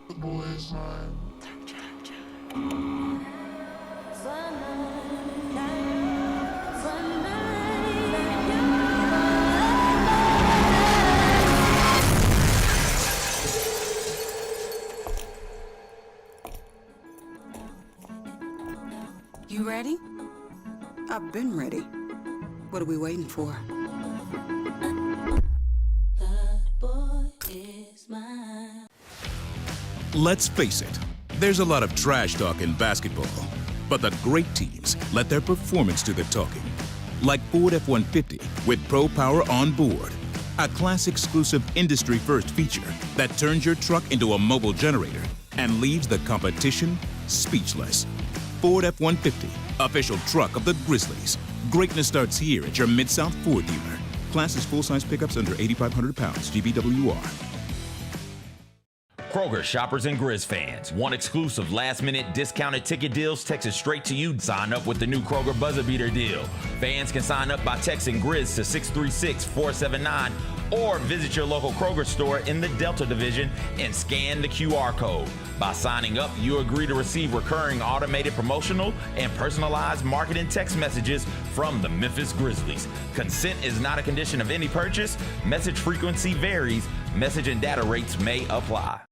The boy is mine. You ready? I've been ready. What are we waiting for? Let's face it, there's a lot of trash talk in basketball, but the great teams let their performance do the talking. Like Ford F-150 with Pro Power on board, a class-exclusive industry-first feature that turns your truck into a mobile generator and leaves the competition speechless. Ford F-150, official truck of the Grizzlies. Greatness starts here at your Mid-South Ford dealer. Class is full-size pickups under 8,500 pounds, GVWR. Kroger shoppers and Grizz fans. Want exclusive last-minute discounted ticket deals texted straight to you? Sign up with the new Kroger Buzzer Beater deal. Fans can sign up by texting Grizz to 636-479 or visit your local Kroger store in the Delta Division and scan the QR code. By signing up, you agree to receive recurring automated promotional and personalized marketing text messages from the Memphis Grizzlies. Consent is not a condition of any purchase. Message frequency varies. Message and data rates may apply.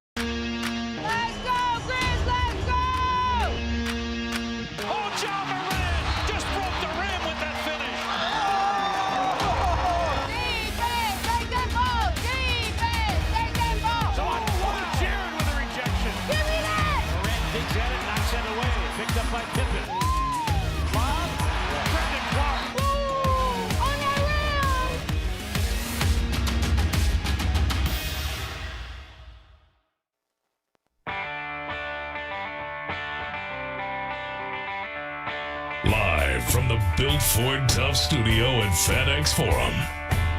Live from the Built Ford Tough studio at FedEx Forum,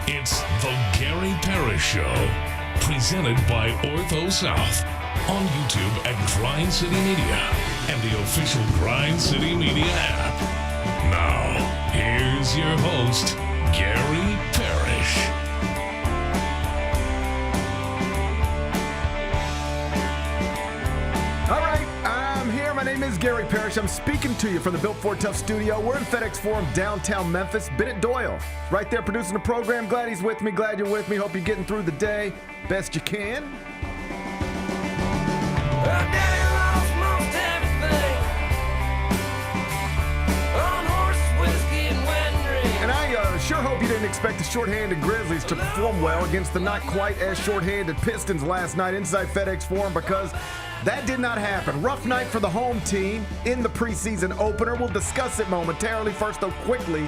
it's the Gary Parrish Show, presented by Ortho South, on YouTube at Grind City Media and the official Grind City Media app. Now, here's your host, Gary Parrish. All right, I'm here. My name is Gary Parrish. I'm speaking to you from the Built Ford Tough studio. We're in FedEx Forum, downtown Memphis. Bennett Doyle, right there producing the program. Glad he's with me. Glad you're with me. Hope you're getting through the day best you can. And I sure hope you didn't expect the shorthanded Grizzlies to perform well against the not quite as shorthanded Pistons last night inside FedEx Forum, because that did not happen. Rough night for the home team in the preseason opener. We'll discuss it momentarily. First, though, quickly,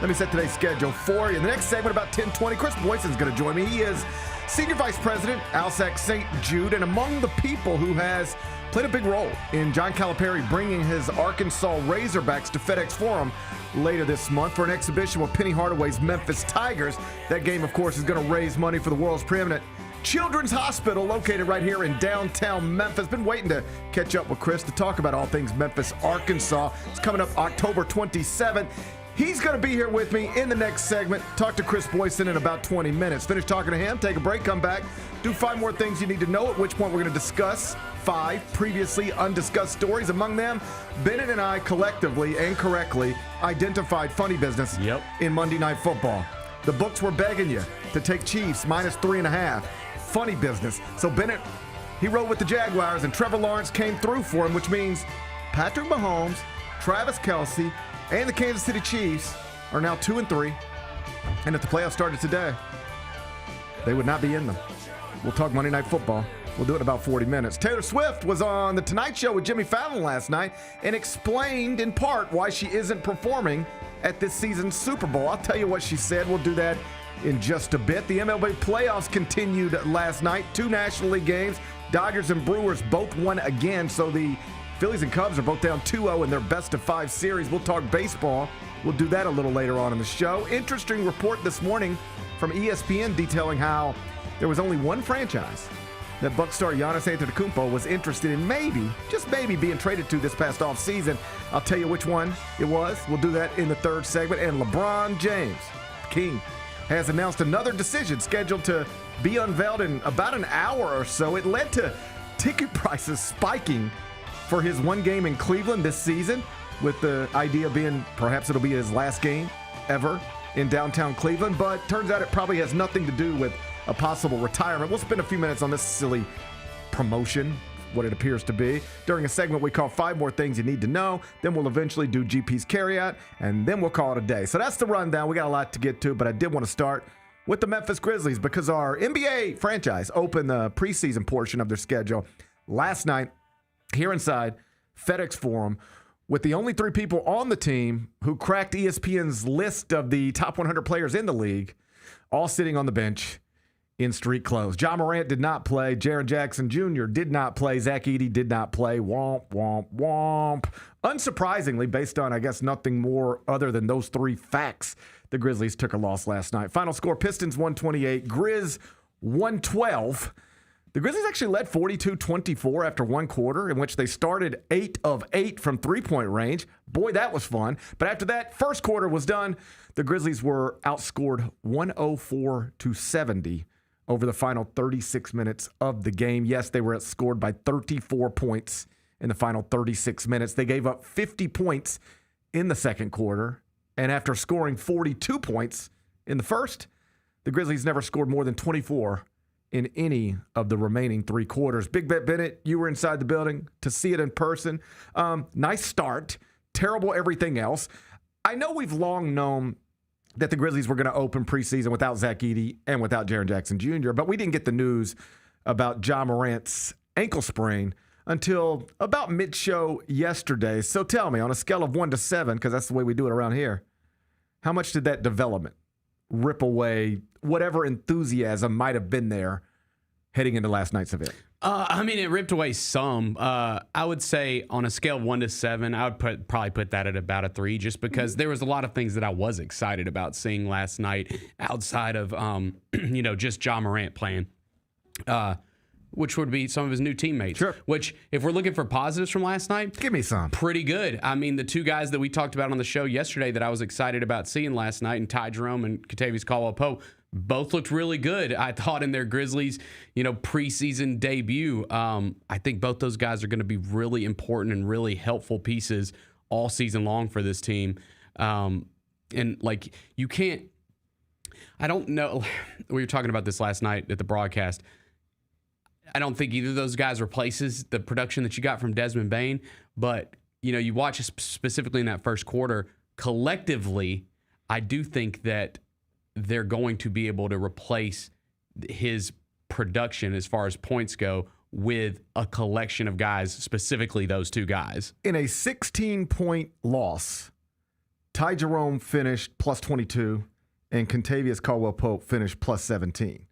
let me set today's schedule for you. In the next segment, about 10:20, Chris Boyson's going to join me. He is Senior Vice President, Alsac St. Jude, and among the people who has played a big role in John Calipari bringing his Arkansas Razorbacks to FedEx Forum later this month for an exhibition with Penny Hardaway's Memphis Tigers. That game, of course, is going to raise money for the world's preeminent Children's Hospital located right here in downtown Memphis. Been waiting to catch up with Chris to talk about all things Memphis, Arkansas. It's coming up October 27th. He's going to be here with me in the next segment. Talk to Chris Boyson in about 20 minutes. Finish talking to him, take a break, come back, do 5 more things you need to know, at which point we're going to discuss 5 previously undiscussed stories. Among them, Bennett and I collectively and correctly identified funny business in Monday Night Football. The books were begging you to take Chiefs -3.5. Funny business. So Bennett, he rode with the Jaguars, and Trevor Lawrence came through for him, which means Patrick Mahomes, Travis Kelce, and the Kansas City Chiefs are now 2-3. And if the playoffs started today, they would not be in them. We'll talk Monday Night Football. We'll do it in about 40 minutes. Taylor Swift was on The Tonight Show with Jimmy Fallon last night and explained in part why she isn't performing at this season's Super Bowl. I'll tell you what she said. We'll do that in just a bit. The MLB playoffs continued last night. 2 National League games. Dodgers and Brewers both won again, so the Phillies and Cubs are both down 2-0 in their best-of-5 series. We'll talk baseball. We'll do that a little later on in the show. Interesting report this morning from ESPN detailing how there was only one franchise that Bucs star Giannis Antetokounmpo was interested in maybe, just maybe, being traded to this past offseason. I'll tell you which one it was. We'll do that in the third segment. And LeBron James, King, has announced another decision scheduled to be unveiled in about an hour or so. It led to ticket prices spiking for his one game in Cleveland this season, with the idea being perhaps it'll be his last game ever in downtown Cleveland. But turns out it probably has nothing to do with a possible retirement. We'll spend a few minutes on this silly promotion, what it appears to be, during a segment we call 5 More Things You Need to Know. Then we'll eventually do GP's Carryout, and then we'll call it a day. So that's the rundown. We got a lot to get to, but I did want to start with the Memphis Grizzlies because our NBA franchise opened the preseason portion of their schedule last night here inside FedEx Forum with the only 3 people on the team who cracked ESPN's list of the top 100 players in the league, all sitting on the bench in street clothes. Ja Morant did not play. Jaren Jackson Jr. did not play. Zach Edey did not play. Womp, womp, womp. Unsurprisingly, based on, I guess, nothing more other than those 3 facts, the Grizzlies took a loss last night. Final score, Pistons 128, Grizz 112. The Grizzlies actually led 42-24 after one quarter, in which they started 8 of 8 from three-point range. Boy, that was fun. But after that first quarter was done, the Grizzlies were outscored 104-70 over the final 36 minutes of the game. Yes, they were outscored by 34 points in the final 36 minutes. They gave up 50 points in the second quarter. And after scoring 42 points in the first, the Grizzlies never scored more than 24 in any of the remaining 3 quarters. Big Bet Bennett, you were inside the building to see it in person. Nice start. Terrible everything else. I know we've long known that the Grizzlies were going to open preseason without Zach Edey and without Jaren Jackson Jr., but we didn't get the news about Ja Morant's ankle sprain until about mid-show yesterday. So tell me, on a scale of 1 to 7, because that's the way we do it around here, how much did that development rip away whatever enthusiasm might have been there heading into last night's event? It ripped away some. I would say on a scale of 1 to 7, I would probably put that at about a 3, just because there was a lot of things that I was excited about seeing last night outside of, just Ja Morant playing, which would be some of his new teammates. Sure. Which, if we're looking for positives from last night, Give me some. pretty good. I mean, the 2 guys that we talked about on the show yesterday that I was excited about seeing last night, and Ty Jerome and Kentavious Caldwell-Pope, both looked really good, I thought, in their Grizzlies, preseason debut. I think both those guys are going to be really important and really helpful pieces all season long for this team. You can't, I don't know, we were talking about this last night at the broadcast. I don't think either of those guys replaces the production that you got from Desmond Bane, but, you watch specifically in that first quarter, collectively, I do think that they're going to be able to replace his production as far as points go with a collection of guys, specifically those 2 guys. In a 16-point loss, Ty Jerome finished plus 22 and Kentavious Caldwell-Pope finished plus 17.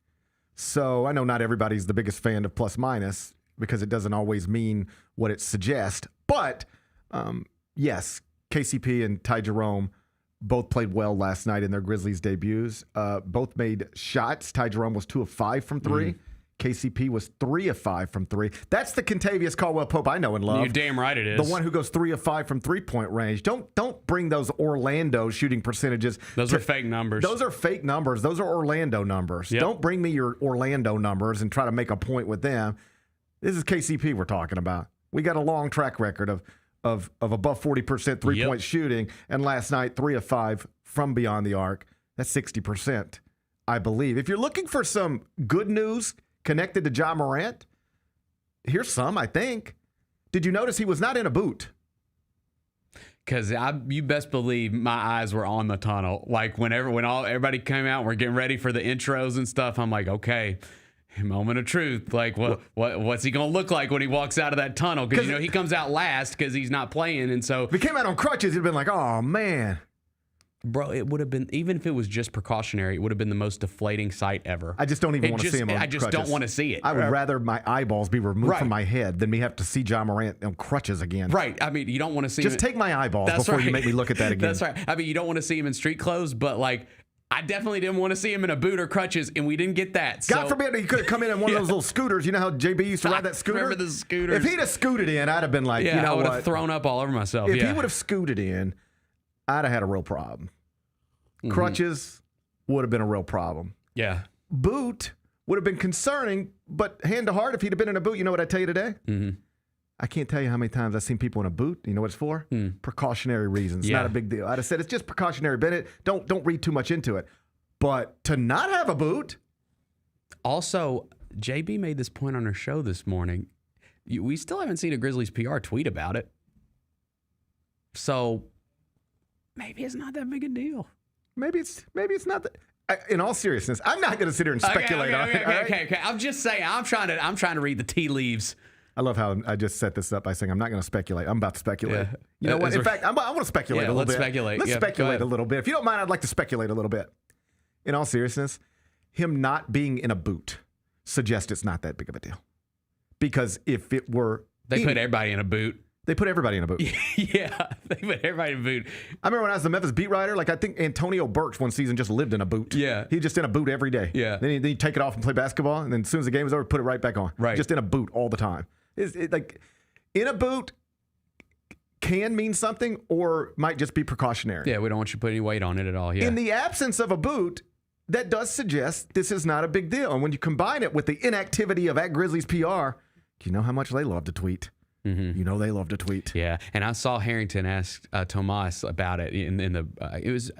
So I know not everybody's the biggest fan of plus minus because it doesn't always mean what it suggests. But yes, KCP and Ty Jerome both played well last night in their Grizzlies debuts. Both made shots. Ty Jerome was 2 of 5 from 3. KCP was 3 of 5 from 3. That's the Kentavious Caldwell-Pope I know and love. You're damn right it is. The one who goes 3 of 5 from three-point range. Don't bring those Orlando shooting percentages. Those are fake numbers. Those are fake numbers. Those are Orlando numbers. Yep. Don't bring me your Orlando numbers and try to make a point with them. This is KCP we're talking about. We got a long track record of above 40% three-point shooting, and last night 3 of 5 from beyond the arc. That's 60%, I believe. If you're looking for some good news connected to Ja Morant, here's some, I think. Did you notice he was not in a boot? Because you best believe my eyes were on the tunnel. Like when everybody came out, and we're getting ready for the intros and stuff. I'm like, okay, moment of truth. Like what's he gonna look like when he walks out of that tunnel? Because he comes out last because he's not playing, and so if he came out on crutches, he'd been like, oh man. Bro, it would have been, even if it was just precautionary, it would have been the most deflating sight ever. I just don't even want to see him on crutches. I just don't want to see it. I would rather my eyeballs be removed from my head than me have to see Ja Morant on crutches again. Right. I mean, you don't want to see him. Just take my eyeballs before you make me look at that again. That's right. I mean, you don't want to see him in street clothes, but like, I definitely didn't want to see him in a boot or crutches, and we didn't get that. God forbid he could have come in one of those little scooters. You know how JB used to ride that scooter? I remember the scooters. If he'd have scooted in, I'd have been like, I would what? have thrown up all over myself. If he would have scooted in, I'd have had a real problem. Crutches, would have been a real problem. Yeah. Boot would have been concerning, but hand to heart, if he'd have been in a boot, you know what I tell you today? Mm-hmm. I can't tell you how many times I've seen people in a boot. You know what it's for? Precautionary reasons. Yeah. Not a big deal. I'd have said it's just precautionary. Bennett, don't read too much into it. But to not have a boot. Also, JB made this point on her show this morning. We still haven't seen a Grizzlies PR tweet about it. So maybe it's not that big a deal. Maybe it's not that. In all seriousness, I'm not going to sit here and speculate on it. Okay. I'm just saying. I'm trying to read the tea leaves. I love how I just set this up by saying I'm not going to speculate. I'm about to speculate. Yeah. You know what? In fact, I want to speculate a little bit. Let's speculate a little bit. If you don't mind, I'd like to speculate a little bit. In all seriousness, him not being in a boot suggests it's not that big of a deal. Because if it were... They put everybody in a boot. They put everybody in a boot. Yeah, they put everybody in a boot. I remember when I was the Memphis beat writer, I think Antonio Burks one season just lived in a boot. Yeah. He just in a boot every day. Yeah. Then he'd take it off and play basketball, and then as soon as the game was over, put it right back on. Right. Just in a boot all the time. In a boot can mean something or might just be precautionary. Yeah, we don't want you to put any weight on it at all. Yeah. In the absence of a boot, that does suggest this is not a big deal. And when you combine it with the inactivity of Grizzlies PR, you know how much they love to tweet. Mm-hmm. You know they love to tweet. Yeah, and I saw Harrington ask Tomas about it in the it was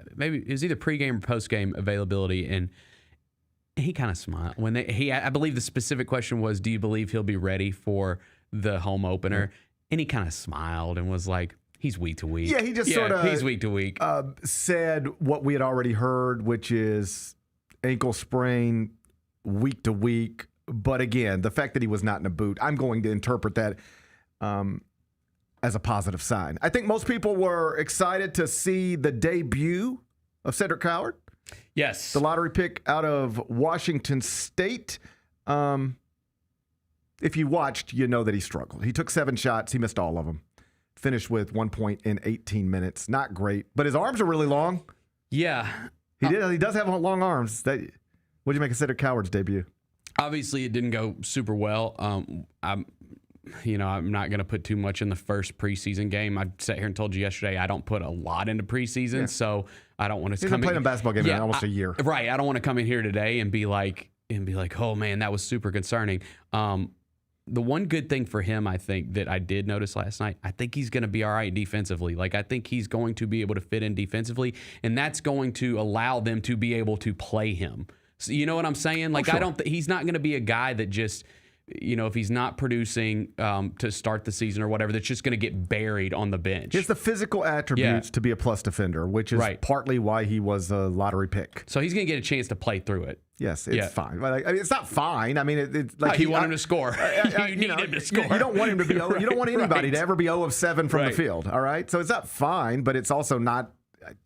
either pregame or postgame availability, and he kind of smiled when I believe the specific question was, do you believe he'll be ready for the home opener? And he kind of smiled and was like, he's week to week. Yeah, he just sort of he's week to week. Said what we had already heard, which is ankle sprain week to week. But again, the fact that he was not in a boot, I'm going to interpret that as a positive sign. I think most people were excited to see the debut of Cedric Coward. Yes. The lottery pick out of Washington State. If you watched, you know that he struggled. He took 7 shots. He missed all of them. Finished with 1 point in 18 minutes. Not great, but his arms are really long. Yeah. He does have long arms. What do you make of Cedric Coward's debut? Obviously, it didn't go super well. I'm not going to put too much in the first preseason game. I sat here and told you yesterday I don't put a lot into preseason, so I don't want to come in. He's played a basketball game in almost a year. Right. I don't want to come in here today and be like, oh man, that was super concerning. The one good thing for him, I think, that I did notice last night, I think he's going to be all right defensively. I think he's going to be able to fit in defensively, and that's going to allow them to be able to play him. So, you know what I'm saying? Sure. He's not going to be a guy that just, if he's not producing to start the season or whatever, that's just going to get buried on the bench. He has the physical attributes to be a plus defender, which is partly why he was a lottery pick. So he's going to get a chance to play through it. Yes, it's fine. it's not fine. I mean, it's like you want him to score. You need him to score. You don't want him to be. You don't want anybody to ever be 0 of 7 from the field. All right. So it's not fine, but it's also not.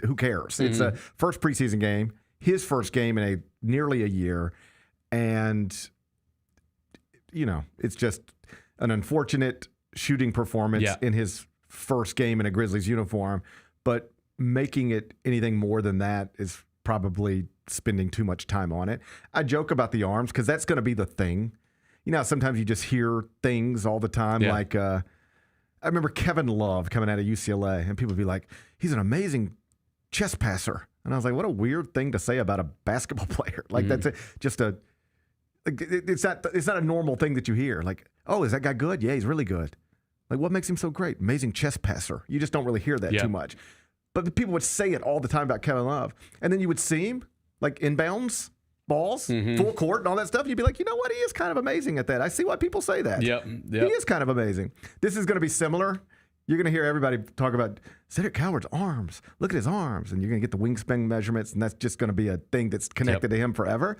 Who cares? Mm-hmm. It's a first preseason game. His first game in nearly a year, and it's just an unfortunate shooting performance in his first game in a Grizzlies uniform. But making it anything more than that is probably spending too much time on it. I joke about the arms because that's going to be the thing. Sometimes you just hear things all the time. Yeah. I remember Kevin Love coming out of UCLA, and people would be like, he's an amazing chest passer. And I was like, what a weird thing to say about a basketball player. That's it's not a normal thing that you hear. Oh, is that guy good? Yeah, he's really good. What makes him so great? Amazing chest passer. You just don't really hear that too much. But the people would say it all the time about Kevin Love. And then you would see him, inbounds, balls, full court, and all that stuff. You'd be like, you know what? He is kind of amazing at that. I see why people say that. Yep. He is kind of amazing. This is going to be similar. You're going to hear everybody talk about Cedric Coward's arms. Look at his arms. And you're going to get the wingspan measurements, and that's just going to be a thing that's connected to him forever.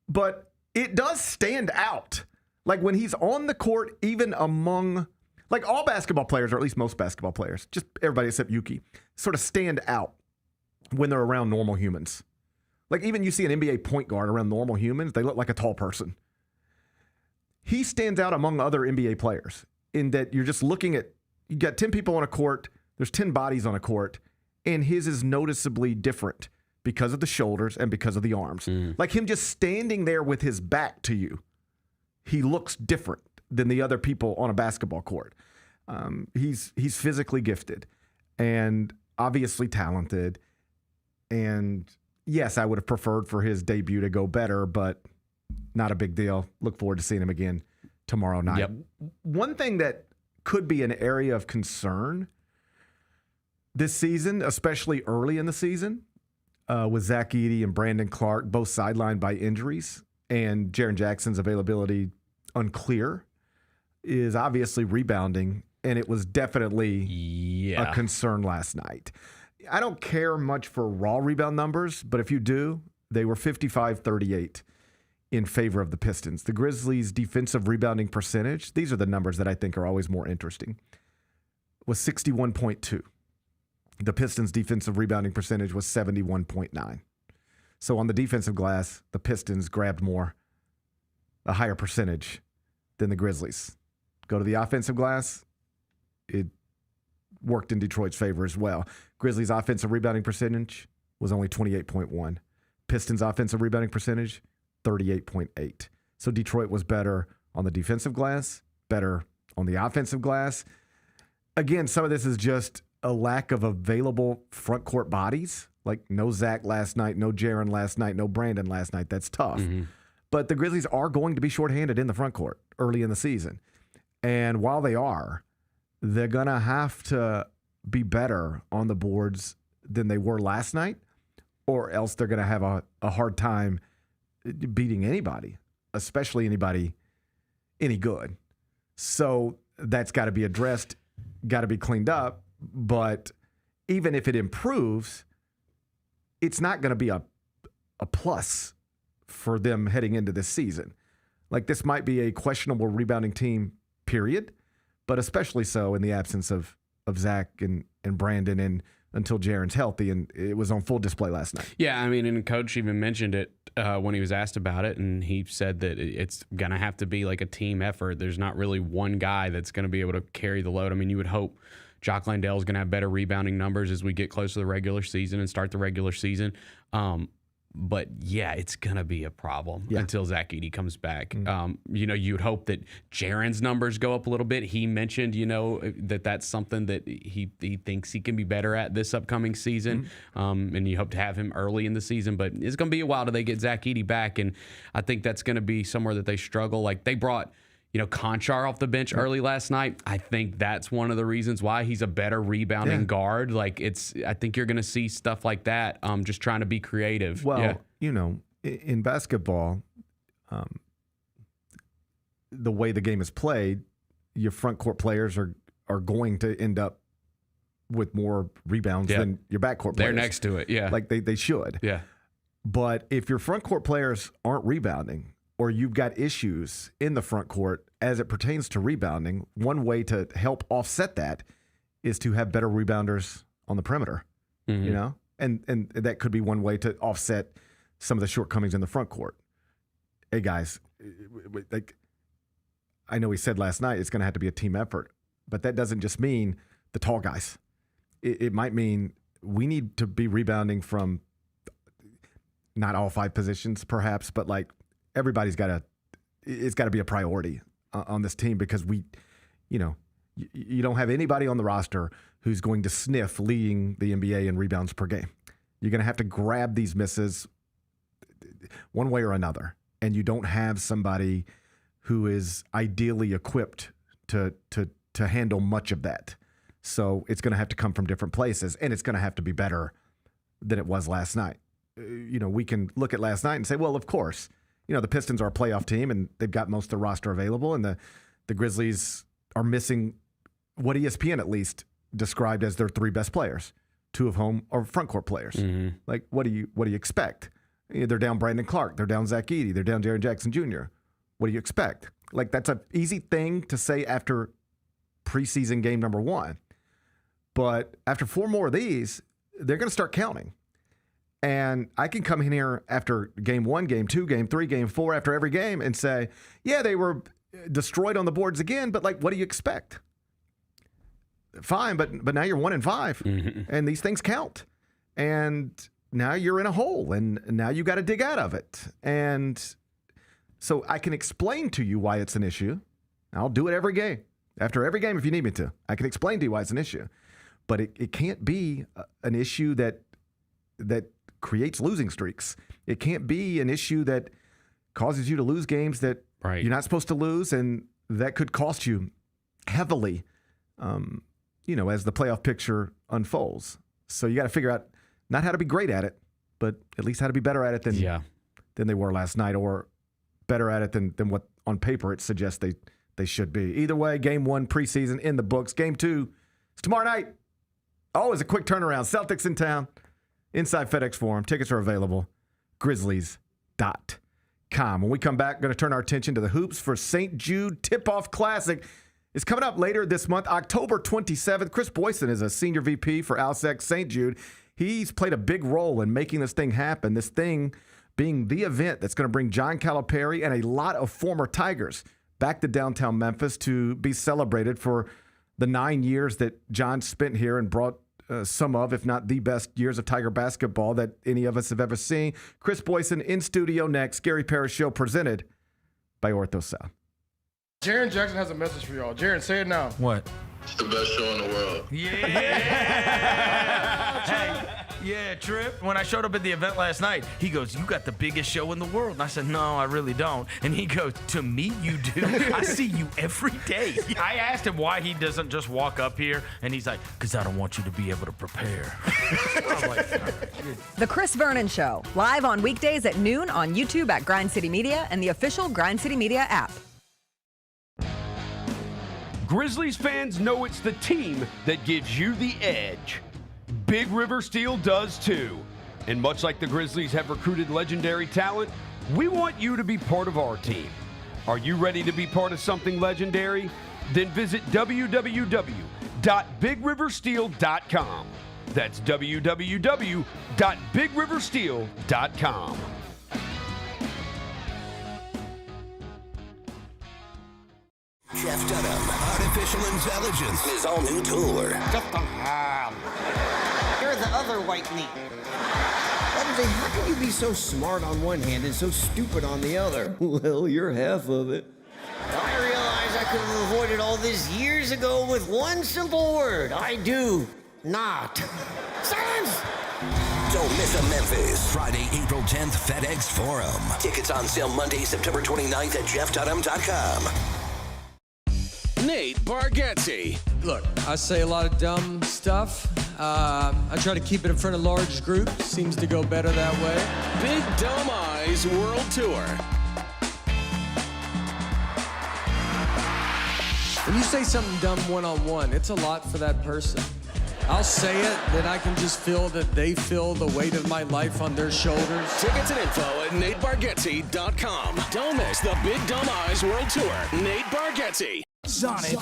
But it does stand out. When he's on the court, even among, all basketball players, or at least most basketball players, just everybody except Yuki, sort of stand out when they're around normal humans. Even you see an NBA point guard around normal humans, they look like a tall person. He stands out among other NBA players in that you're just looking at, you got 10 people on a court, there's 10 bodies on a court, and his is noticeably different because of the shoulders and because of the arms. Him just standing there with his back to you, he looks different than the other people on a basketball court. He's physically gifted and obviously talented, and yes, I would have preferred for his debut to go better, but not a big deal. Look forward to seeing him again tomorrow night. Yep. One thing that could be an area of concern this season, especially early in the season, with Zach Edey and Brandon Clark both sidelined by injuries and Jaren Jackson's availability unclear, is obviously rebounding, and it was definitely a concern last night. I don't care much for raw rebound numbers, but if you do, they were 55-38 in favor of the Pistons. The Grizzlies' defensive rebounding percentage, these are the numbers that I think are always more interesting, was 61.2. The Pistons' defensive rebounding percentage was 71.9. So on the defensive glass, the Pistons grabbed a higher percentage than the Grizzlies. Go to the offensive glass, it worked in Detroit's favor as well. Grizzlies' offensive rebounding percentage was only 28.1. Pistons' offensive rebounding percentage, 38.8. So Detroit was better on the defensive glass, better on the offensive glass. Again, some of this is just a lack of available front court bodies. Like no Zach last night, no Jaren last night, no Brandon last night. That's tough. Mm-hmm. But the Grizzlies are going to be shorthanded in the front court early in the season. And while they are, they're going to have to be better on the boards than they were last night, or else they're going to have a hard time beating anybody, especially anybody any good. So that's got to be addressed, got to be cleaned up. But even if it improves, it's not going to be a plus for them heading into this season. Like, this might be a questionable rebounding team, period, but especially so in the absence of Zach and Brandon and until Jaren's healthy, and it was on full display last night. Yeah, I mean, and Coach even mentioned it when he was asked about it, and he said that it's going to have to be like a team effort. There's not really one guy that's going to be able to carry the load. I mean, you would hope Jock Landale is going to have better rebounding numbers as we get close to the regular season and start the regular season. But yeah, it's going to be a problem until Zach Edey comes back. Mm-hmm. You'd hope that Jaren's numbers go up a little bit. He mentioned, that's something that he thinks he can be better at this upcoming season. Mm-hmm. And you hope to have him early in the season, but it's going to be a while till they get Zach Edey back. And I think that's going to be somewhere that they struggle. Like, they brought Conchar off the bench early last night. I think that's one of the reasons why he's a better rebounding guard. Like, I think you're going to see stuff like that, just trying to be creative. Well, in basketball, the way the game is played, your front court players are going to end up with more rebounds than your backcourt players. They're next to it, yeah. Like, they should. Yeah. But if your front court players aren't rebounding, or you've got issues in the front court as it pertains to rebounding, one way to help offset that is to have better rebounders on the perimeter, and that could be one way to offset some of the shortcomings in the front court. Hey, guys, like, I know we said last night it's going to have to be a team effort, but that doesn't just mean the tall guys. It might mean we need to be rebounding from not all five positions, perhaps, but like, everybody's it's got to be a priority on this team, because you don't have anybody on the roster who's going to sniff leading the NBA in rebounds per game. You're going to have to grab these misses one way or another, and you don't have somebody who is ideally equipped to handle much of that. So it's going to have to come from different places, and it's going to have to be better than it was last night. We can look at last night and say, well, of course, the Pistons are a playoff team, and they've got most of the roster available, and the Grizzlies are missing what ESPN at least described as their three best players, two of whom are front court players. Mm-hmm. Like, what do you expect? They're down Brandon Clark, they're down Zach Edey, they're down Jaren Jackson Jr. What do you expect? Like, that's an easy thing to say after preseason game number 1, but after 4 more of these, they're going to start counting. And I can come in here after game 1, game 2, game 3, game 4, after every game and say, yeah, they were destroyed on the boards again, but like, what do you expect? Fine, but now you're 1-5, and these things count. And now you're in a hole, and now you got to dig out of it. And so I can explain to you why it's an issue. I'll do it every game. After every game, if you need me to, I can explain to you why it's an issue. But it can't be an issue that creates losing streaks. It can't be an issue that causes you to lose games that Right. you're not supposed to lose, and that could cost you heavily, as the playoff picture unfolds. So you got to figure out not how to be great at it, but at least how to be better at it than they were last night, or better at it than what on paper it suggests they should be. Either way, game 1 preseason in the books. Game 2 is tomorrow night. Always a quick turnaround. Celtics in town, inside FedEx Forum. Tickets are available. Grizzlies.com. When we come back, going to turn our attention to the hoops for St. Jude Tip-Off Classic. It's coming up later this month, October 27th. Chris Boyson is a senior VP for Alsec St. Jude. He's played a big role in making this thing happen, this thing being the event that's going to bring John Calipari and a lot of former Tigers back to downtown Memphis to be celebrated for the 9 years that John spent here and brought some of, if not the best years of Tiger basketball that any of us have ever seen. Chris Boyson in studio next. Gary Parrish Show presented by Ortho South. Jaren Jackson has a message for y'all. Jaren, say it now. What? It's the best show in the world. Yeah, Trip. When I showed up at the event last night, he goes, "You got the biggest show in the world." And I said, "No, I really don't." And he goes, "To me, you do. I see you every day." I asked him why he doesn't just walk up here, and he's like, "Because I don't want you to be able to prepare." I was like, all right. The Chris Vernon Show, live on weekdays at noon on YouTube at Grind City Media and the official Grind City Media app. Grizzlies fans know it's the team that gives you the edge. Big River Steel does too. And much like the Grizzlies have recruited legendary talent, we want you to be part of our team. Are you ready to be part of something legendary? Then visit www.bigriversteel.com. That's www.bigriversteel.com. Jeff Dunham, Artificial Intelligence, his all-new tour. Jeff Dunham. You're the other white meat. How can you be so smart on one hand and so stupid on the other? Well, you're half of it. I realize I could have avoided all this years ago with one simple word. I do not. Silence! Don't miss a Memphis. Friday, April 10th, FedEx Forum. Tickets on sale Monday, September 29th at jeffdunham.com. Nate Bargatze. Look, I say a lot of dumb stuff. I try to keep it in front of large groups. Seems to go better that way. Big Dumb Eyes World Tour. When you say something dumb one-on-one, it's a lot for that person. I'll say it, then I can just feel that they feel the weight of my life on their shoulders. Tickets and info at natebargatze.com. Don't miss the Big Dumb Eyes World Tour. Nate Bargatze. Sonic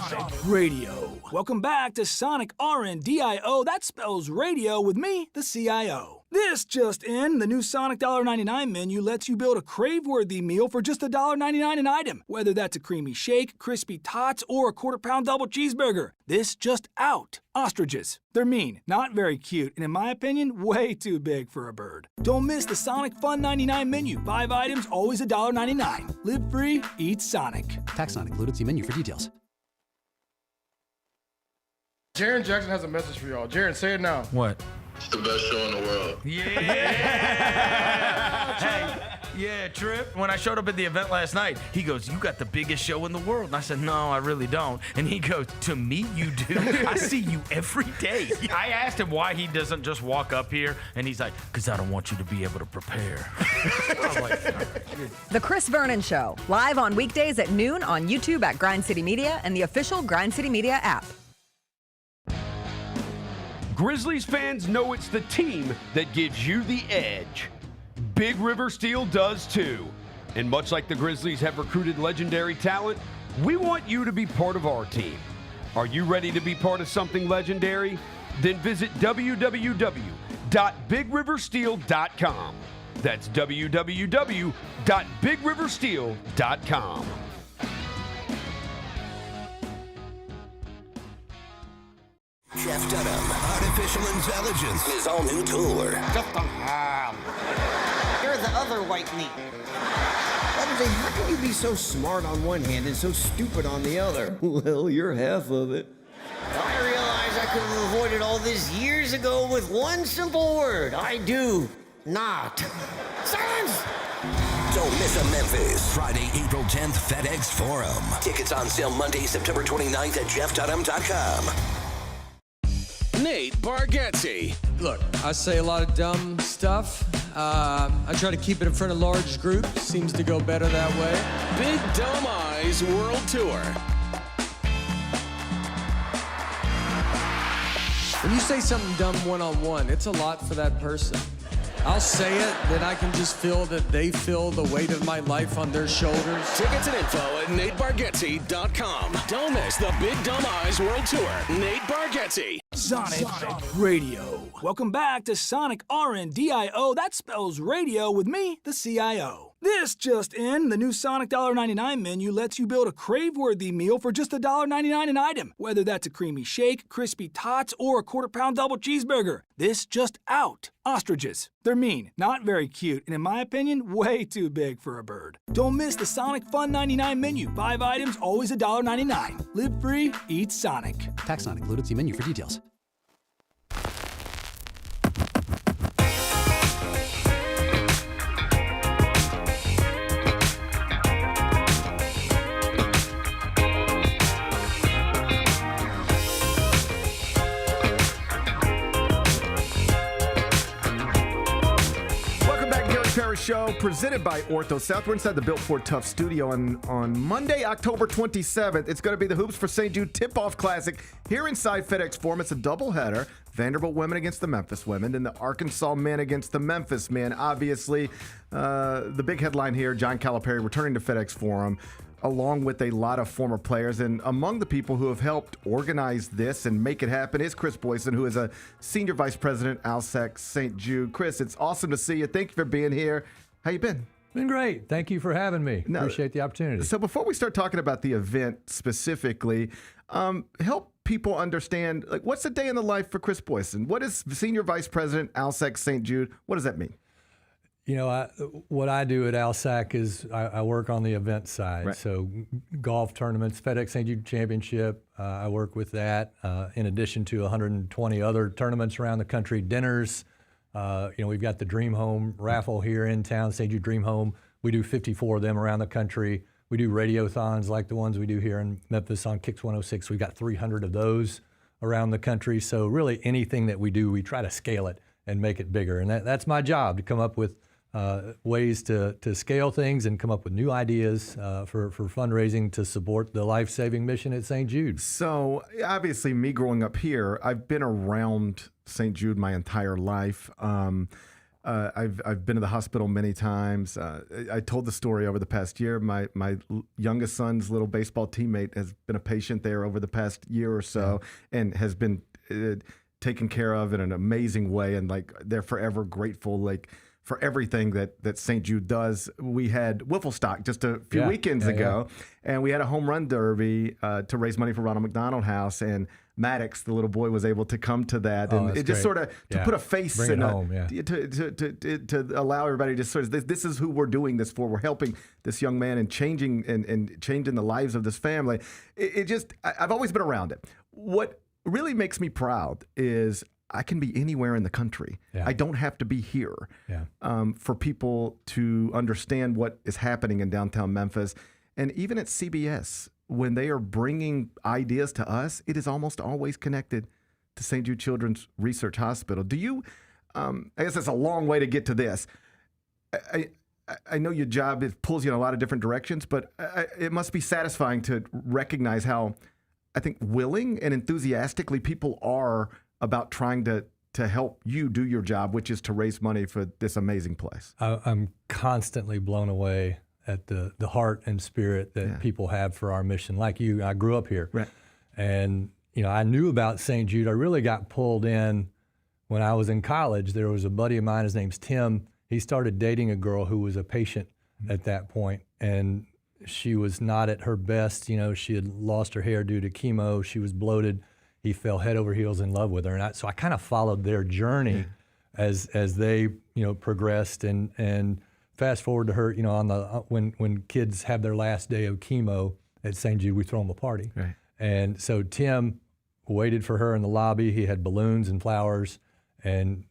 Radio. Welcome back to Sonic RNDIO. That spells radio with me, the CIO. This just in, the new Sonic $1.99 menu lets you build a crave-worthy meal for just $1.99 an item, whether that's a creamy shake, crispy tots, or a quarter-pound double cheeseburger. This just out. Ostriches. They're mean, not very cute, and in my opinion, way too big for a bird. Don't miss the Sonic Fun 99 menu. 5 items, always $1.99. Live free, eat Sonic. Tax not included. See menu for details. Jaren Jackson has a message for y'all. Jaren, say it now. What? It's the best show in the world. Yeah, Trip. When I showed up at the event last night, he goes, "You got the biggest show in the world." And I said, "No, I really don't." And he goes, "To me, you do. I see you every day." I asked him why he doesn't just walk up here, and he's like, "Because I don't want you to be able to prepare." I was like, all right. The Chris Vernon Show, live on weekdays at noon on YouTube at Grind City Media and the official Grind City Media app. Grizzlies fans know it's the team that gives you the edge. Big River Steel does too. And much like the Grizzlies have recruited legendary talent, we want you to be part of our team. Are you ready to be part of something legendary? Then visit www.bigriversteel.com. That's www.bigriversteel.com. Jeff Dunham, Artificial Intelligence, his all-new tour. Jeff Dunham. You're the other white meat. How can you be so smart on one hand and so stupid on the other? Well, you're half of it. I realize I could have avoided all this years ago with one simple word. I do not. Silence! Don't miss a Memphis. Friday, April 10th, FedEx Forum. Tickets on sale Monday, September 29th at jeffdunham.com. Nate Bargatze. Look, I say a lot of dumb stuff. I try to keep it in front of large groups. Seems to go better that way. Big Dumb Eyes World Tour. When you say something dumb one-on-one, it's a lot for that person. I'll say it, then I can just feel that they feel the weight of my life on their shoulders. Tickets and info at natebargatze.com. Don't miss the Big Dumb Eyes World Tour. Nate Bargatze. Sonic Radio. Welcome back to Sonic RNDIO. That spells radio with me, the CIO. This just in, the new Sonic $1.99 menu lets you build a crave-worthy meal for just $1.99 an item. Whether that's a creamy shake, crispy tots, or a quarter-pound double cheeseburger. This just out. Ostriches. They're mean, not very cute, and in my opinion, way too big for a bird. Don't miss the Sonic Fun 99 menu. 5 items, always $1.99. Live free, eat Sonic. Tax not included. See menu for details. Parrish Show, presented by Ortho South. We're inside the Built Ford Tough studio, and on Monday, October 27th, it's going to be the Hoops for St. Jude Tip-Off Classic here inside FedEx Forum. It's a doubleheader. Vanderbilt women against the Memphis women, and the Arkansas men against the Memphis men. Obviously, the big headline here, John Calipari returning to FedEx Forum, along with a lot of former players. And among the people who have helped organize this and make it happen is Chris Boyson, who is a Senior Vice President, ALSAC St. Jude. Chris, it's awesome to see you. Thank you for being here. How you been? Been great. Thank you for having me. Appreciate the opportunity. So before we start talking about the event specifically, help people understand, like, what's a day in the life for Chris Boyson? What is Senior Vice President, ALSAC St. Jude? What does that mean? You know, what I do at ALSAC is I work on the event side. Right. So golf tournaments, FedEx St. Jude Championship, I work with that. In addition to 120 other tournaments around the country, dinners. We've got the Dream Home raffle here in town, St. Jude Dream Home. We do 54 of them around the country. We do radiothons like the ones we do here in Memphis on Kicks 106. We've got 300 of those around the country. So really anything that we do, we try to scale it and make it bigger. And that's my job, to come up with ways to scale things and come up with new ideas for fundraising to support the life-saving mission at St. Jude. So obviously, me growing up here, I've been around St. Jude my entire life. I've been to the hospital many times. I told the story over the past year. My youngest son's little baseball teammate has been a patient there over the past year or so, and has been taken care of in an amazing way, and like they're forever grateful, like, for everything that St. Jude does. We had Wiffle Stock just a few weekends ago, and we had a home run derby to raise money for Ronald McDonald House, and Maddox, the little boy, was able to come to that, and it just sort of to put a face in to allow everybody to sort of, this is who we're doing this for. We're helping this young man and changing the lives of this family. I've always been around it. What really makes me proud is I can be anywhere in the country. I don't have to be here for people to understand what is happening in downtown Memphis. And even at CBS, when they are bringing ideas to us, it is almost always connected to St. Jude Children's Research Hospital. Do you, I guess that's a long way to get to this. I know your job pulls you in a lot of different directions, but it must be satisfying to recognize how, I think, willing and enthusiastically people are about trying to help you do your job, which is to raise money for this amazing place. I'm constantly blown away at the heart and spirit that people have for our mission. Like you, I grew up here. Right. And, I knew about St. Jude. I really got pulled in when I was in college. There was a buddy of mine, his name's Tim. He started dating a girl who was a patient at that point, and she was not at her best. She had lost her hair due to chemo. She was bloated. He fell head over heels in love with her, and so I kind of followed their journey as they progressed. And fast forward to her, on the when kids have their last day of chemo at St. Jude, we throw them a party. Right. And so Tim waited for her in the lobby. He had balloons and flowers, and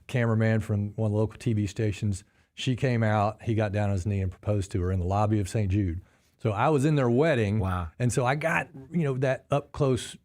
cameraman from one of the local TV stations. She came out, he got down on his knee and proposed to her in the lobby of St. Jude. So I was in their wedding. Wow. And so I got, that up close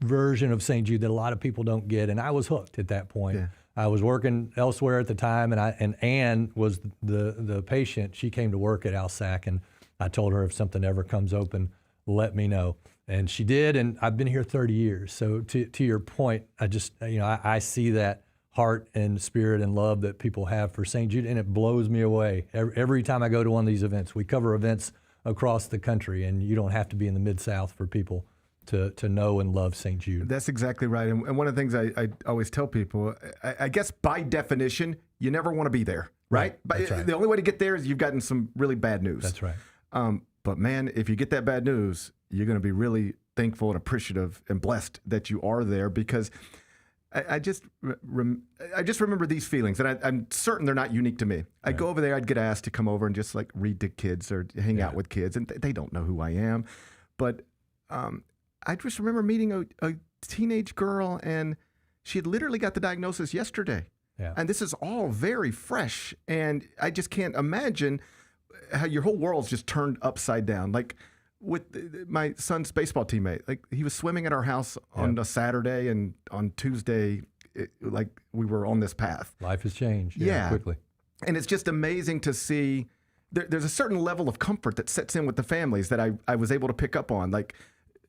version of St. Jude that a lot of people don't get. And I was hooked at that point. Yeah. I was working elsewhere at the time, and Ann was the patient. She came to work at ALSAC, and I told her if something ever comes open, let me know. And she did, and I've been here 30 years. So to your point, I just, I see that heart and spirit and love that people have for St. Jude, and it blows me away. Every time I go to one of these events, we cover events across the country, and you don't have to be in the Mid-South for people to know and love St. Jude. That's exactly right. And one of the things I always tell people, I guess by definition, you never want to be there, right? That's right. The only way to get there is you've gotten some really bad news. That's right. But man, if you get that bad news, you're going to be really thankful and appreciative and blessed that you are there, because I just remember these feelings, and I'm certain they're not unique to me. I'd go over there, I'd get asked to come over and just like read to kids or hang out with kids, and they don't know who I am. But I just remember meeting a teenage girl, and she had literally got the diagnosis yesterday. Yeah. And this is all very fresh, and I just can't imagine how your whole world's just turned upside down. Like with my son's baseball teammate, like he was swimming at our house on a Saturday, and on Tuesday, like we were on this path. Life has changed quickly. And it's just amazing to see. There's a certain level of comfort that sets in with the families that I was able to pick up on. Like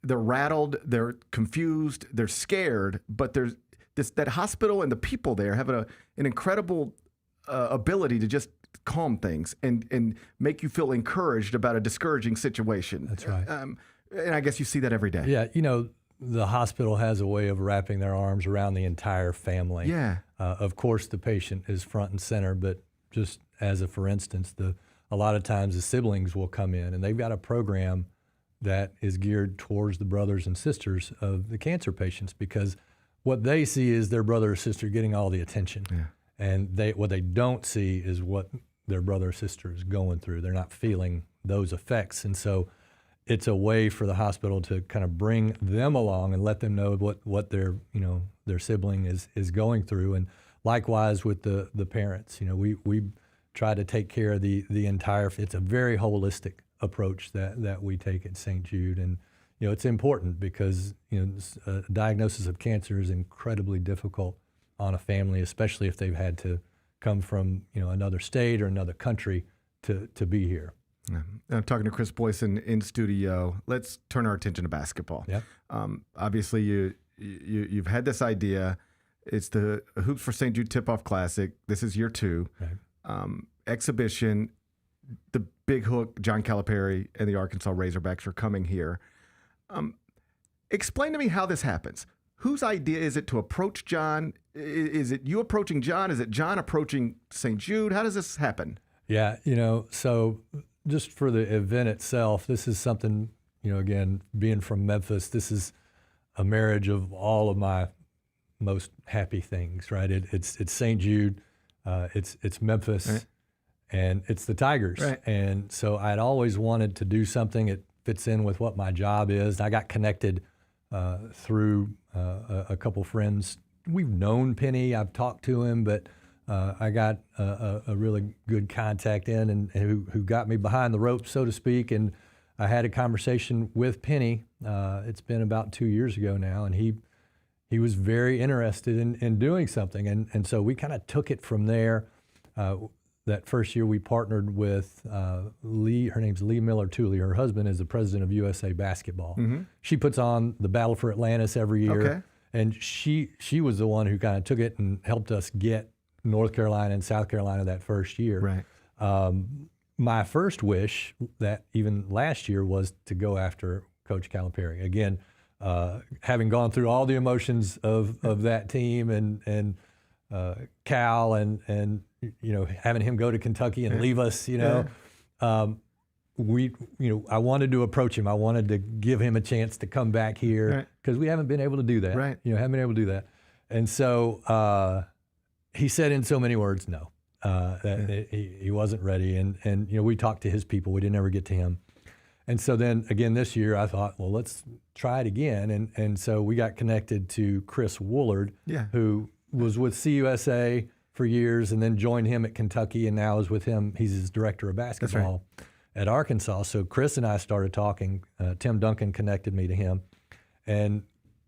they're rattled, they're confused, they're scared, but there's that hospital and the people there have an incredible ability to just calm things and make you feel encouraged about a discouraging situation. That's right. And I guess you see that every day. Yeah, the hospital has a way of wrapping their arms around the entire family. Yeah. Of course, the patient is front and center, but just as for instance, a lot of times the siblings will come in, and they've got a program that is geared towards the brothers and sisters of the cancer patients, because what they see is their brother or sister getting all the attention. Yeah. And what they don't see is what their brother or sister is going through. They're not feeling those effects. And so it's a way for the hospital to kind of bring them along and let them know what their sibling is going through. And likewise with the parents, we try to take care of the entire, it's a very holistic approach that we take at St. Jude. And, it's important because, a diagnosis of cancer is incredibly difficult on a family, especially if they've had to come from, another state or another country to be here. I'm talking to Chris Boyson in studio. Let's turn our attention to basketball. Yeah. Obviously, you've had this idea. It's the Hoops for St. Jude Tip-Off Classic. This is year 2. Right. Exhibition. The Big Hook, John Calipari, and the Arkansas Razorbacks are coming here. Explain to me how this happens. Whose idea is it to approach John? Is it you approaching John? Is it John approaching St. Jude? How does this happen? Yeah, so just for the event itself, this is something, again, being from Memphis, this is a marriage of all of my most happy things, right? It's St. Jude, it's Memphis, right, and it's the Tigers. Right. And so I'd always wanted to do something that fits in with what my job is. I got connected through a couple friends. We've known Penny. I've talked to him, but I got a really good contact in and who got me behind the ropes, so to speak. And I had a conversation with Penny. It's been about 2 years ago now, and he was very interested in doing something. And so we kind of took it from there. That first year we partnered with Lee. Her name's Lee Miller-Tooley. Her husband is the president of USA Basketball. Mm-hmm. She puts on the Battle for Atlantis every year. Okay. And she was the one who kind of took it and helped us get North Carolina and South Carolina that first year. Right. My first wish, that even last year, was to go after Coach Calipari. Again, having gone through all the emotions of that team and Cal and having him go to Kentucky and leave us, I wanted to approach him. I wanted to give him a chance to come back here because we haven't been able to do that. Right. Haven't been able to do that. And so he said in so many words, no, that he wasn't ready. And we talked to his people. We didn't ever get to him. And so then again this year, I thought, well, let's try it again. And so we got connected to Chris Woolard, who was with CUSA, for years, and then joined him at Kentucky, and now is with him. He's his director of basketball at Arkansas. So Chris and I started talking. Tim Duncan connected me to him, and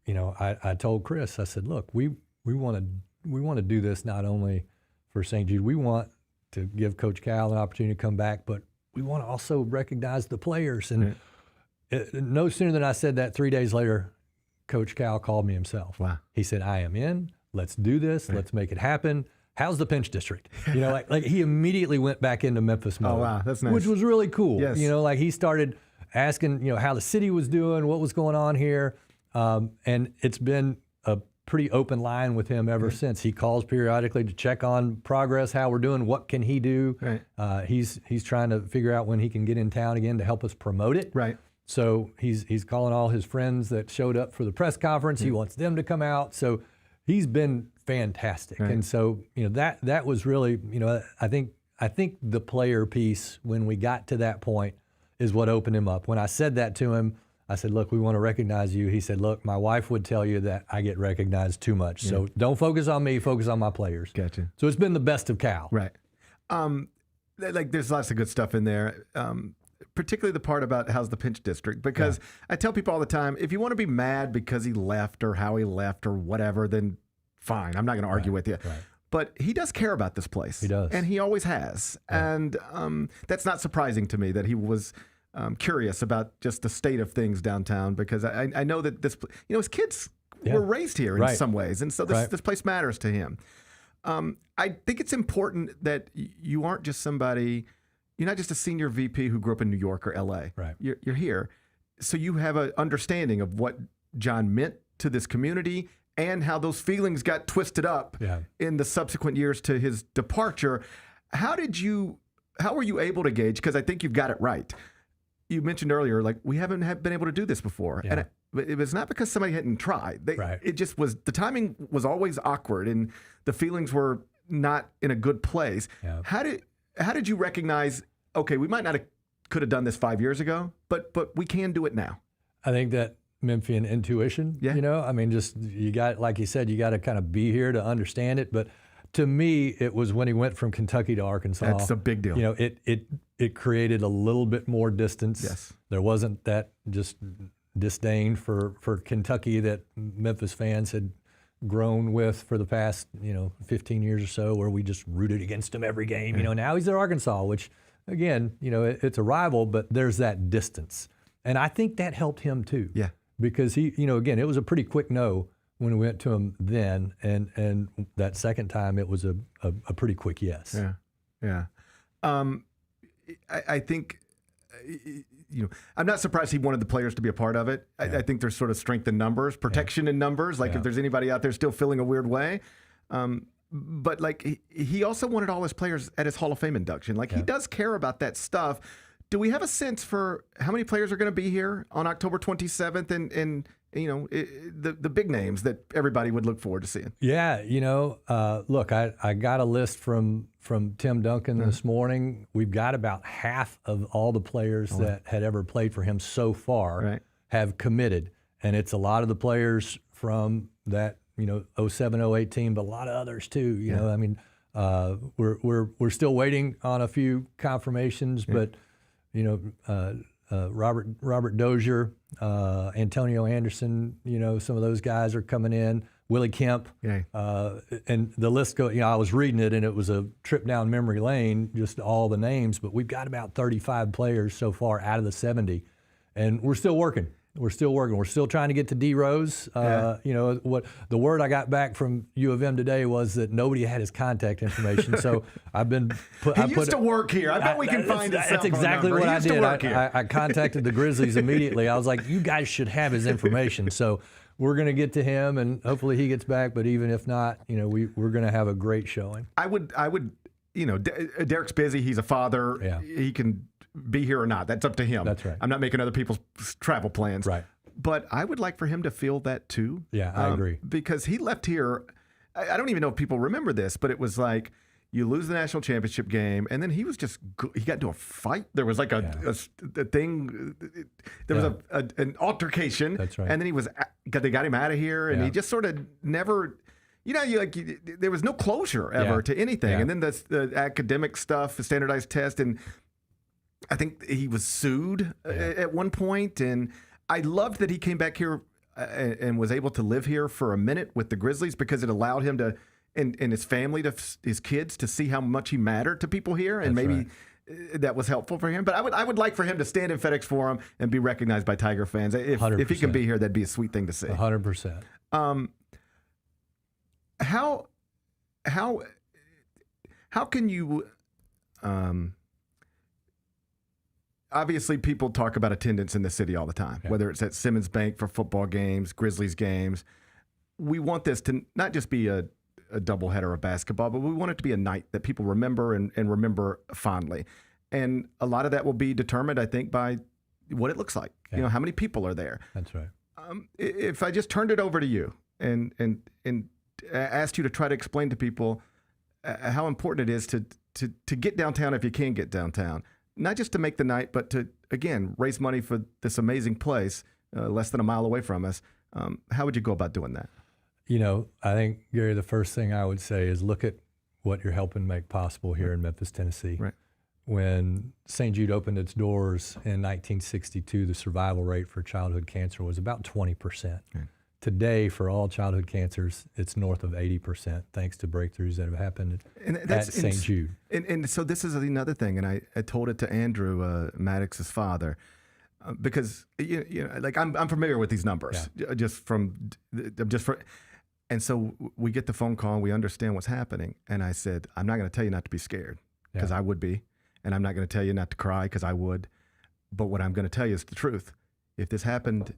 I told Chris, I said, look, we want to do this not only for St. Jude. We want to give Coach Cal an opportunity to come back, but we want to also recognize the players. And no sooner than I said that, 3 days later, Coach Cal called me himself. Wow. He said, I am in. Let's do this. Let's make it happen. How's the pinch district? Like he immediately went back into Memphis mode. Oh, wow. That's nice. Which was really cool. Yes. Like he started asking, how the city was doing, what was going on here. And it's been a pretty open line with him ever since. He calls periodically to check on progress, how we're doing, what can he do. Right. He's trying to figure out when he can get in town again to help us promote it. Right. So he's calling all his friends that showed up for the press conference. He wants them to come out. So he's been fantastic. Right. And so, that was really, I think the player piece, when we got to that point, is what opened him up. When I said that to him, I said, look, we want to recognize you. He said, look, my wife would tell you that I get recognized too much. So don't focus on me, focus on my players. Gotcha. So it's been the best of Cal. Right. There's lots of good stuff in there. Particularly the part about how's the pinch district, because I tell people all the time, if you want to be mad because he left or how he left or whatever, then fine. I'm not going to argue with you. Right. But he does care about this place. He does. And he always has. Right. And that's not surprising to me that he was curious about just the state of things downtown, because I know that this, his kids were raised here in some ways. And so this place matters to him. I think it's important that you aren't just somebody, you're not just a senior VP who grew up in New York or LA. Right. You're here. So you have an understanding of what John meant to this community and how those feelings got twisted up in the subsequent years to his departure. How were you able to gauge? Because I think you've got it right. You mentioned earlier, like, we haven't been able to do this before. Yeah. And it was not because somebody hadn't tried. It just was, the timing was always awkward and the feelings were not in a good place. Yeah. How did you recognize, okay, we might not could have done this 5 years ago, but we can do it now? I think that Memphian intuition, just, you got, like you said, you got to kind of be here to understand it. But to me, it was when he went from Kentucky to Arkansas. That's a big deal. It created a little bit more distance. Yes. There wasn't that just disdain for Kentucky that Memphis fans had grown with for the past 15 years or so, where we just rooted against him every game. Now he's at Arkansas, which again, it's a rival, but there's that distance, and I think that helped him too. Yeah, because he, again, it was a pretty quick no when we went to him then, and that second time it was a pretty quick yes. Yeah. I think. I'm not surprised he wanted the players to be a part of it. I think there's sort of strength in numbers, protection in numbers. Like, if there's anybody out there still feeling a weird way. But like, he also wanted all his players at his Hall of Fame induction. Like, he does care about that stuff. Do we have a sense for how many players are going to be here on October 27th and the big names that everybody would look forward to seeing? Yeah, look, I got a list from Tim Duncan this morning. We've got about half of all the players that had ever played for him so far have committed. And it's a lot of the players from that, 07, 08 team, but a lot of others too. We're still waiting on a few confirmations, but Robert Dozier, Antonio Anderson, some of those guys are coming in. Willie Kemp, and the list goes. I was reading it, and it was a trip down memory lane, just all the names. But we've got about 35 players so far out of the 70, and we're still working. We're still trying to get to D Rose. What the word I got back from U of M today was that nobody had his contact information. So I've been put. He used to work here. I bet we can find his cell That's exactly phone number. what I did. I contacted the Grizzlies immediately. I was like, you guys should have his information. So we're going to get to him, and hopefully he gets back. But even if not, we're going to have a great showing. I would. Derek's busy. He's a father. Yeah. He can be here or not. That's up to him. That's right. I'm not making other people's travel plans. Right. But I would like for him to feel that too. Yeah, I agree. Because he left here. I don't even know if people remember this, but it was like, you lose the national championship game, and then he was just, he got into a fight. There was like a thing, there was an altercation. That's right. And then they got him out of here, and he just sort of never, there was no closure ever to anything. And then the academic stuff, the standardized test, and I think he was sued at one point. And I loved that he came back here and was able to live here for a minute with the Grizzlies because it allowed him to, and his family, his kids, to see how much he mattered to people here. And maybe that was helpful for him. But I would like for him to stand in FedEx Forum and be recognized by Tiger fans. If he can be here, that'd be a sweet thing to see. 100%. How can you obviously people talk about attendance in the city all the time, whether it's at Simmons Bank for football games, Grizzlies games. We want this to not just be a doubleheader of basketball, but we want it to be a night that people remember and remember fondly. And a lot of that will be determined, I think, by what it looks like. How many people are there. That's right. If I just turned it over to you and asked you to try to explain to people how important it is to get downtown if you can get downtown, not just to make the night, but to, again, raise money for this amazing place less than a mile away from us, how would you go about doing that? I think, Gary, the first thing I would say is look at what you're helping make possible here in Memphis, Tennessee. Right. When St. Jude opened its doors in 1962, the survival rate for childhood cancer was about 20%. Right. Today, for all childhood cancers, it's north of 80%, thanks to breakthroughs that have happened at St. Jude. And so this is another thing, and I told it to Andrew, Maddox's father, because I'm familiar with these numbers, and so we get the phone call and we understand what's happening. And I said, I'm not going to tell you not to be scared, because I would be, and I'm not going to tell you not to cry, because I would. But what I'm going to tell you is the truth. If this happened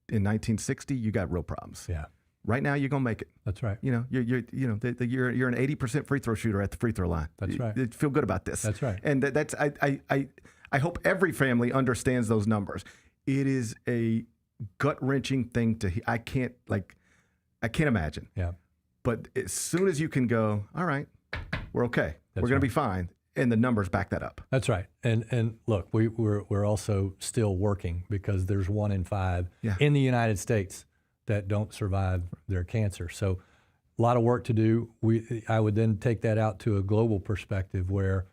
in 1960, you got real problems. Yeah. Right now, you're gonna make it. That's right. You're an 80% free throw shooter at the free throw line. That's right. You feel good about this. That's right. And I hope every family understands those numbers. It is a gut wrenching thing to hear. I can't imagine. Yeah. But as soon as you can go, all right, we're okay. We're gonna be fine. And the numbers back that up. That's right. And look, we're also still working, because there's 1 in 5 in the United States that don't survive their cancer. So a lot of work to do. I would then take that out to a global perspective, where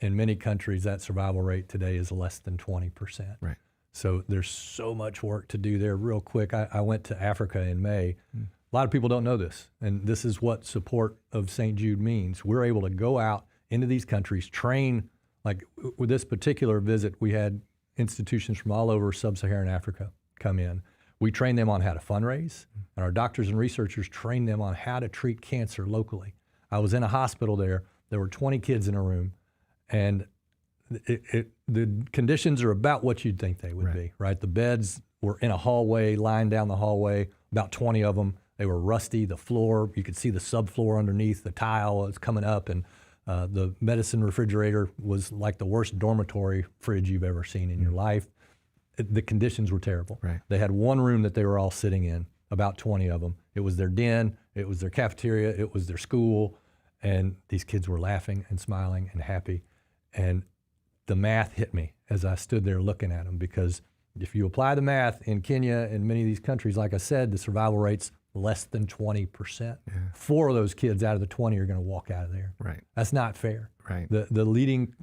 in many countries that survival rate today is less than 20%. Right. So there's so much work to do there. Real quick, I went to Africa in May. A lot of people don't know this, and this is what support of St. Jude means. We're able to go out into these countries, train. Like with this particular visit, we had institutions from all over sub-Saharan Africa come in. We trained them on how to fundraise, and our doctors and researchers trained them on how to treat cancer locally. I was in a hospital there. There were 20 kids in a room, and the conditions are about what you'd think they would be, right? The beds were in a hallway, lying down the hallway, about 20 of them. They were rusty. The floor, you could see the subfloor underneath. The tile was coming up, and the medicine refrigerator was like the worst dormitory fridge you've ever seen in your life. The conditions were terrible. Right. They had one room that they were all sitting in, about 20 of them. It was their den, it was their cafeteria, it was their school, and these kids were laughing and smiling and happy. And the math hit me as I stood there looking at them, because if you apply the math in Kenya and many of these countries, like I said, the survival rate's less than 20%. 4 of those kids out of the 20 are going to walk out of there. Right. That's not fair. Right. The leading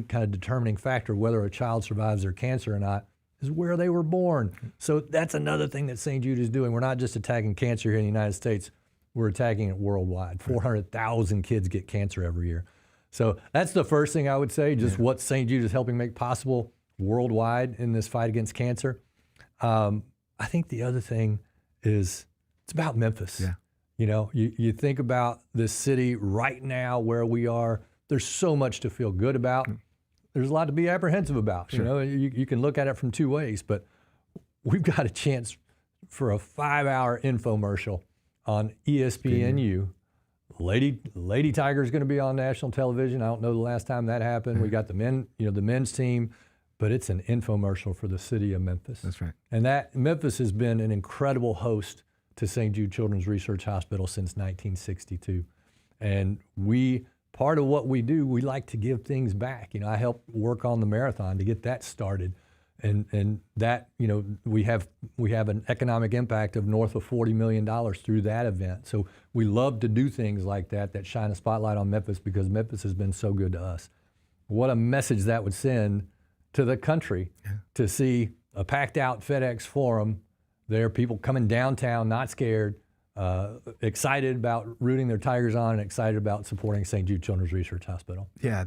kind of determining factor whether a child survives their cancer or not is where they were born. So that's another thing that St. Jude is doing. We're not just attacking cancer here in the United States. We're attacking it worldwide. 400,000 kids get cancer every year. So that's the first thing I would say, just what St. Jude is helping make possible worldwide in this fight against cancer. I think the other thing is it's about Memphis. Yeah. You know, you think about this city right now where we are, there's so much to feel good about. There's a lot to be apprehensive about. Sure. You know, you can look at it from 2 ways, but we've got a chance for a 5-hour infomercial on ESPNU. Lady Tiger's going to be on national television. I don't know the last time that happened. We got the men's team, but it's an infomercial for the city of Memphis. That's right. And that Memphis has been an incredible host to St. Jude Children's Research Hospital since 1962. And part of what we do, we like to give things back. You know, I helped work on the marathon to get that started. And that, we have an economic impact of north of $40 million through that event. So we love to do things like that shine a spotlight on Memphis because Memphis has been so good to us. What a message that would send to the country to see a packed out FedEx Forum there, people coming downtown, not scared, excited about rooting their Tigers on and excited about supporting St. Jude Children's Research Hospital. Yeah,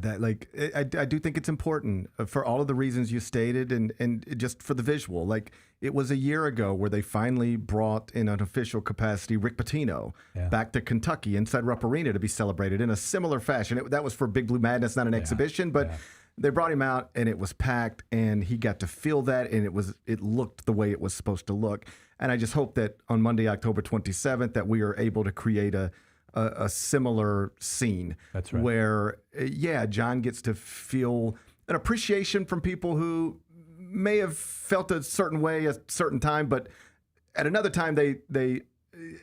I do think it's important for all of the reasons you stated and just for the visual. Like, it was a year ago where they finally brought in an official capacity Rick Pitino back to Kentucky inside Rupp Arena to be celebrated in a similar fashion. That was for Big Blue Madness, not an exhibition, but they brought him out and it was packed and he got to feel that and it looked the way it was supposed to look. And I just hope that on Monday, October 27th, that we are able to create a similar scene. That's right. Where, John gets to feel an appreciation from people who may have felt a certain way at a certain time, but at another time they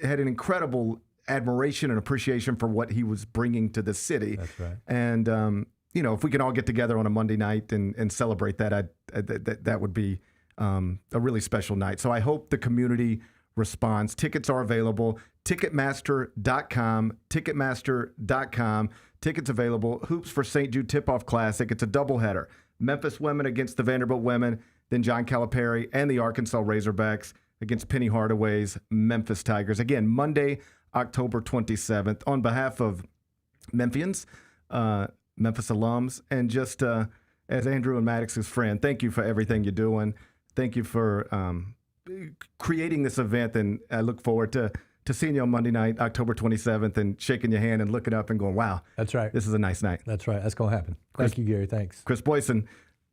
had an incredible admiration and appreciation for what he was bringing to the city. That's right. And, if we can all get together on a Monday night and celebrate that, that would be a really special night. So I hope the community responds. Tickets are available. Ticketmaster.com. Ticketmaster.com. Tickets available. Hoops for St. Jude Tip-Off Classic. It's a doubleheader. Memphis women against the Vanderbilt women, then John Calipari and the Arkansas Razorbacks against Penny Hardaway's Memphis Tigers. Again, Monday, October 27th. On behalf of Memphians, Memphis alums, and just as Andrew and Maddox's friend, thank you for everything you're doing. Thank you for creating this event, and I look forward to seeing you on Monday night, October 27th, and shaking your hand and looking up and going, wow. That's right. This is a nice night. That's right. That's going to happen. Thank you, Gary. Thanks. Chris Boyson,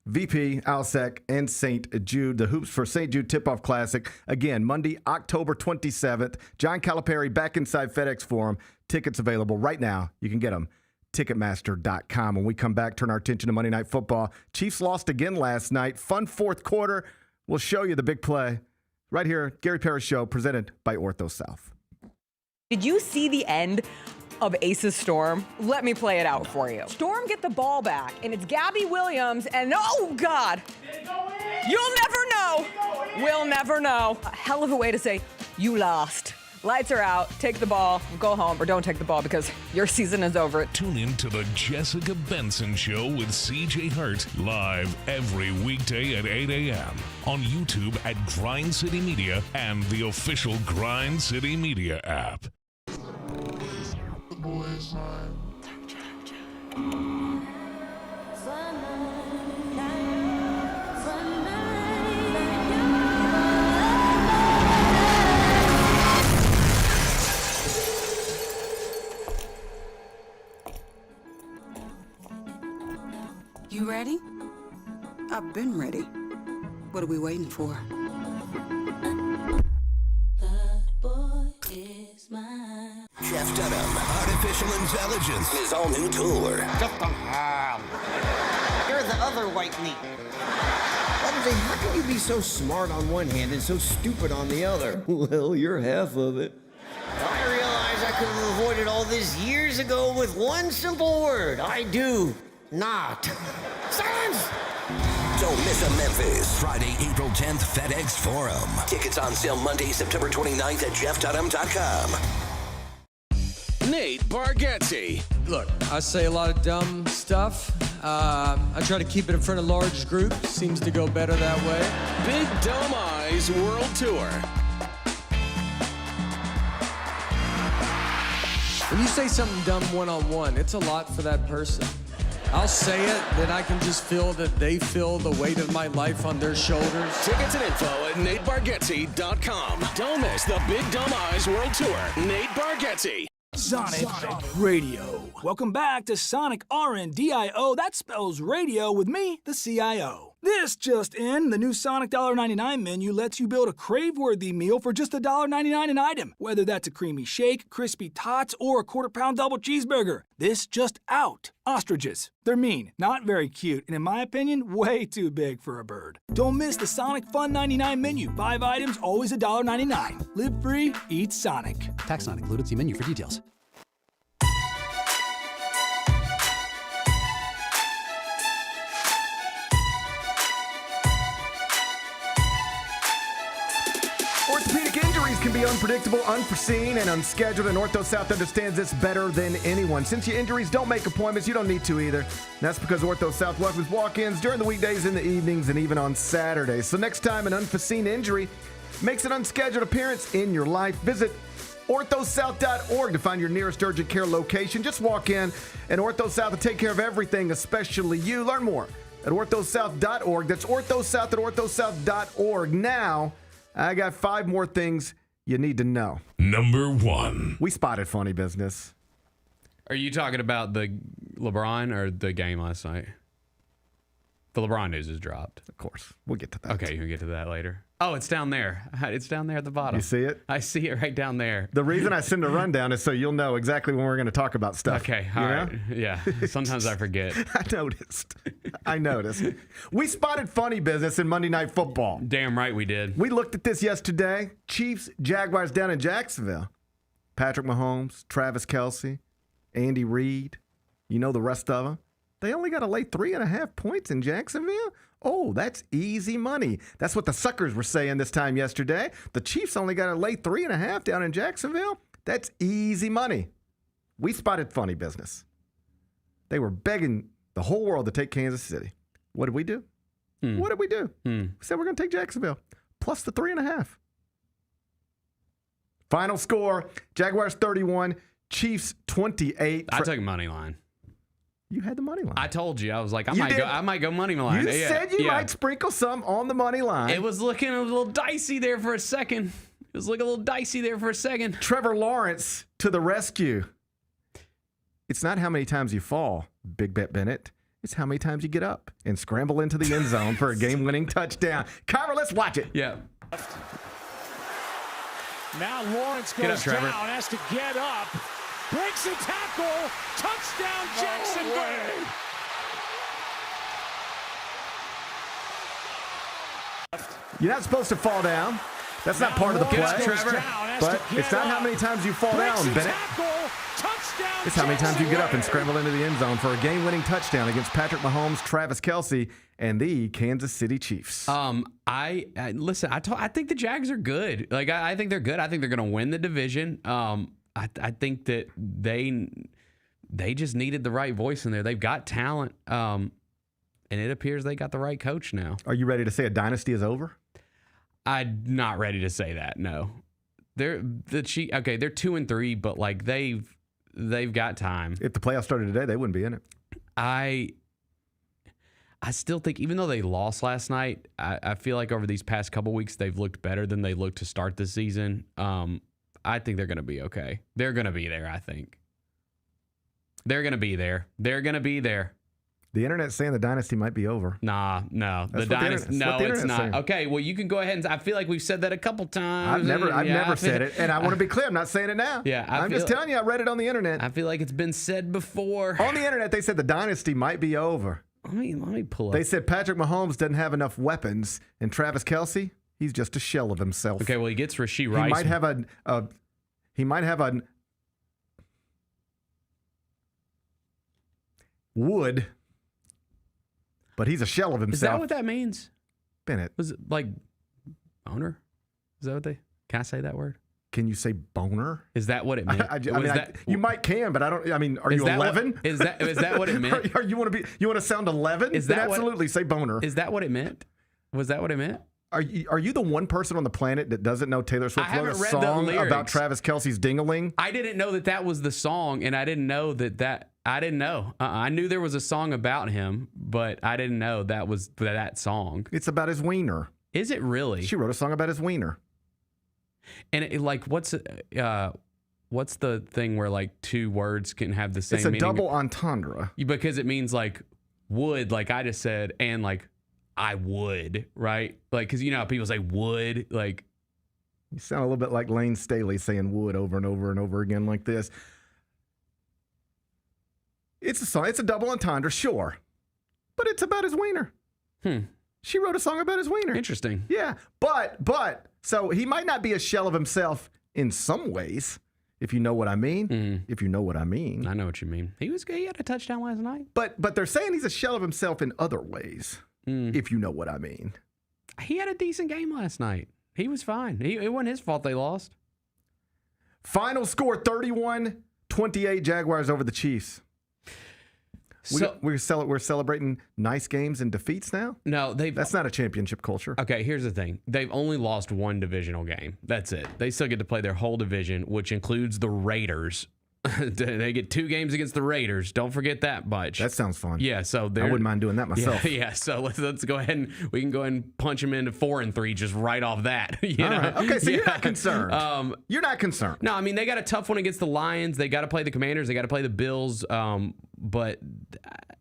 VP, ALSEC, and St. Jude. The Hoops for St. Jude Tip-Off Classic. Again, Monday, October 27th. John Calipari back inside FedEx Forum. Tickets available right now. You can get them. Ticketmaster.com. When we come back, turn our attention to Monday Night Football. Chiefs lost again last night. Fun fourth quarter. We'll show you the big play right here. Gary Parrish Show, presented by Ortho South. Did you see the end of Ace's Storm? Let me play it out for you. Storm get the ball back, and it's Gabby Williams, and oh, God. You'll never know. We'll never know. A hell of a way to say, you lost. Lights are out, take the ball, go home, or don't take the ball because your season is over. Tune in to the Jessica Benson Show with CJ Hurt live every weekday at 8 a.m. on YouTube at Grind City Media and the official Grind City Media app. You ready? I've been ready. What are we waiting for? Jeff Dunham, Artificial Intelligence, his all-new tour. Jeff Dunham. You're the other white meat. How can you be so smart on one hand and so stupid on the other? Well, you're half of it. I realize I could have avoided all this years ago with one simple word. I do not. Silence! Don't miss a Memphis. Friday, April 10th, FedEx Forum. Tickets on sale Monday, September 29th at jeffdunham.com. Nate Bargatze. Look, I say a lot of dumb stuff. I try to keep it in front of large groups. Seems to go better that way. Big Dumb Eyes World Tour. When you say something dumb one-on-one, it's a lot for that person. I'll say it, then I can just feel that they feel the weight of my life on their shoulders. Tickets and info at NateBargatze.com. Don't miss the Big Dumb Eyes World Tour. Nate Bargatze. Sonic Radio. Welcome back to Sonic RNDIO. That spells radio with me, the CIO. This just in, the new Sonic $1.99 menu lets you build a crave-worthy meal for just $1.99 an item. Whether that's a creamy shake, crispy tots, or a quarter-pound double cheeseburger. This just out. Ostriches. They're mean, not very cute, and in my opinion, way too big for a bird. Don't miss the Sonic Fun 99 menu. 5 items, always $1.99. Live free, eat Sonic. Tax not included. See menu for details. Injuries can be unpredictable, unforeseen, and unscheduled, and Ortho South understands this better than anyone. Since your injuries don't make appointments, you don't need to either. And that's because Ortho South welcomes walk-ins during the weekdays, in the evenings, and even on Saturdays. So next time an unforeseen injury makes an unscheduled appearance in your life, visit orthosouth.org to find your nearest urgent care location. Just walk in, and Ortho South will take care of everything, especially you. Learn more at orthosouth.org. That's orthosouth at orthosouth.org. Now, I got 5 more things you need to know. Number 1. We spotted funny business. Are you talking about the LeBron or the game last night? The LeBron news is dropped. Of course. We'll get to that. Okay, you'll get to that later. Oh, it's down there. It's down there at the bottom. You see it? I see it right down there. The reason I send a rundown is so you'll know exactly when we're going to talk about stuff. Okay, all right. Yeah, sometimes I forget. I noticed. We spotted funny business in Monday Night Football. Damn right we did. We looked at this yesterday. Chiefs, Jaguars down in Jacksonville. Patrick Mahomes, Travis Kelce, Andy Reid. You know the rest of them. They only got to lay 3.5 points in Jacksonville? Oh, that's easy money. That's what the suckers were saying this time yesterday. The Chiefs only got to lay 3.5 down in Jacksonville? That's easy money. We spotted funny business. They were begging the whole world to take Kansas City. What did we do? What did we do? We said we're going to take Jacksonville plus the 3.5. Final score, Jaguars 31, Chiefs 28. I took money line. You had the money line. I told you. I was like, I might go money line. You said you might sprinkle some on the money line. It was looking a little dicey there for a second. Trevor Lawrence to the rescue. It's not how many times you fall, Big Bet Bennett. It's how many times you get up and scramble into the end zone for a game-winning touchdown. Kyra, let's watch it. Yeah. Now Lawrence goes down, has to get up. Breaks a tackle. Touchdown, Jacksonville. You're not supposed to fall down. That's not part of the play. Trevor. But it's not how many times you fall down, Bennett. It's how many times you get up and scramble into the end zone for a game-winning touchdown against Patrick Mahomes, Travis Kelce, and the Kansas City Chiefs. I think the Jags are good. Like I think they're good. I think they're going to win the division. I think that they just needed the right voice in there. They've got talent, and it appears they got the right coach now. Are you ready to say a dynasty is over? I'm not ready to say that. No, they're 2-3, but like they've got time. If the playoffs started today, they wouldn't be in it. I still think, even though they lost last night, I feel like over these past couple weeks they've looked better than they looked to start the season. I think they're going to be okay. They're going to be there, I think. They're going to be there. They're going to be there. The internet's saying the dynasty might be over. No. The dynasty. No, it's not. Saying. Okay, well, you can go ahead and I feel like we've said that a couple times. I've never said it. And I want to be clear, I'm not saying it now. Yeah. I'm just telling you, I read it on the internet. I feel like it's been said before. On the internet, they said the dynasty might be over. Let me pull up. They said Patrick Mahomes doesn't have enough weapons, and Travis Kelce, he's just a shell of himself. Okay, well, he gets Rashee Rice. He might have a wood, but he's a shell of himself. Is that what that means? Bennett. Was it like boner? Is that what they... Can I say that word? Can you say boner? Is that what it meant? You might can, but I don't. I mean, are you 11? Is that what it meant? You want to sound 11? Then absolutely say boner. Is that what it meant? Was that what it meant? Are you the one person on the planet that doesn't know Taylor Swift wrote a song about Travis Kelce's ding-a-ling? I didn't know that was the song, and I didn't know that I didn't know. I knew there was a song about him, but I didn't know that was that song. It's about his wiener. Is it really? She wrote a song about his wiener. And what's the thing where like two words can have the same meaning? It's a double entendre. Because it means like would, like I just said, and like I would, right? Like, because you know how people say would, like. You sound a little bit like Lane Staley saying would over and over and over again like this. It's a song. It's a double entendre, sure. But it's about his wiener. She wrote a song about his wiener. Interesting. Yeah. But, so he might not be a shell of himself in some ways, if you know what I mean. If you know what I mean. I know what you mean. He had a touchdown last night. But they're saying he's a shell of himself in other ways, if you know what I mean. He had a decent game last night. He was fine. It wasn't his fault they lost. Final score 31-28 Jaguars over the Chiefs. We're celebrating nice games and defeats now? No, that's not a championship culture. Okay, here's the thing. They've only lost one divisional game. That's it. They still get to play their whole division, which includes the Raiders. They get 2 games against the Raiders. Don't forget that much. That sounds fun. Yeah, so I wouldn't mind doing that myself. Yeah, so let's go ahead and we can go ahead and punch them into 4-3 just right off that. All right. Okay, so you're not concerned. You're not concerned. No, I mean they got a tough one against the Lions. They got to play the Commanders. They got to play the Bills. But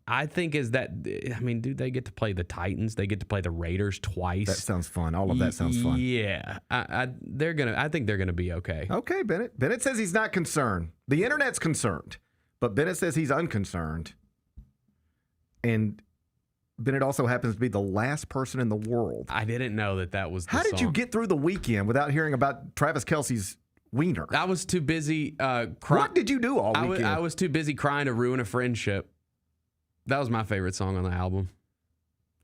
I think dude, they get to play the Titans. They get to play the Raiders twice. That sounds fun. All of that sounds fun. Yeah, I think they're gonna be okay. Okay, Bennett. Bennett says he's not concerned. The internet's concerned, but Bennett says he's unconcerned. And Bennett also happens to be the last person in the world. I didn't know that was the How did you get through the weekend without hearing about Travis Kelce's wiener? I was too busy crying. What did you do all weekend? I was too busy crying to ruin a friendship. That was my favorite song on the album.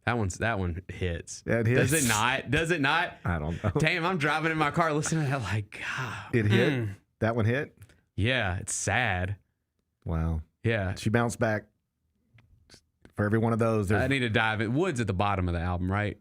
That one hits. Yeah, it hits. Does it not? Does it not? I don't know. Damn, I'm driving in my car listening to that like, God. It hit? That one hit? Yeah, it's sad. Wow. Yeah. She bounced back. For every one of those. I need to dive in. Wood's at the bottom of the album, right?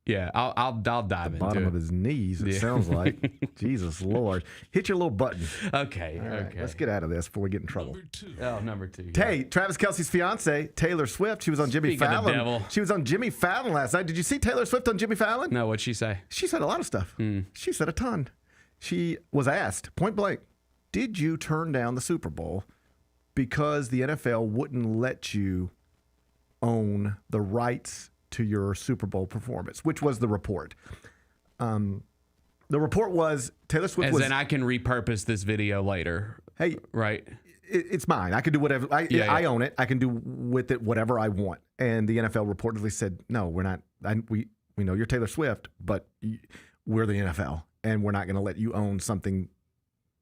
Yeah, I'll dive into it. Bottom of his knees, it sounds like. Jesus Lord. Hit your little button. Okay, All right, okay. let's get out of this before we get in trouble. Number 2. Hey, Travis Kelce's fiance, Taylor Swift, she was on Jimmy Speaking of Fallon. devil. She was on Jimmy Fallon last night. Did you see Taylor Swift on Jimmy Fallon? No, what'd she say? She said a lot of stuff. She said a ton. She was asked, point blank, did you turn down the Super Bowl because the NFL wouldn't let you own the rights to your Super Bowl performance, which was the report. The report was Taylor Swift was... And then I can repurpose this video later. Hey, right. It's mine. I can do whatever. I own it. I can do with it whatever I want. And the NFL reportedly said, no, we're not. We know you're Taylor Swift, but we're the NFL, and we're not going to let you own something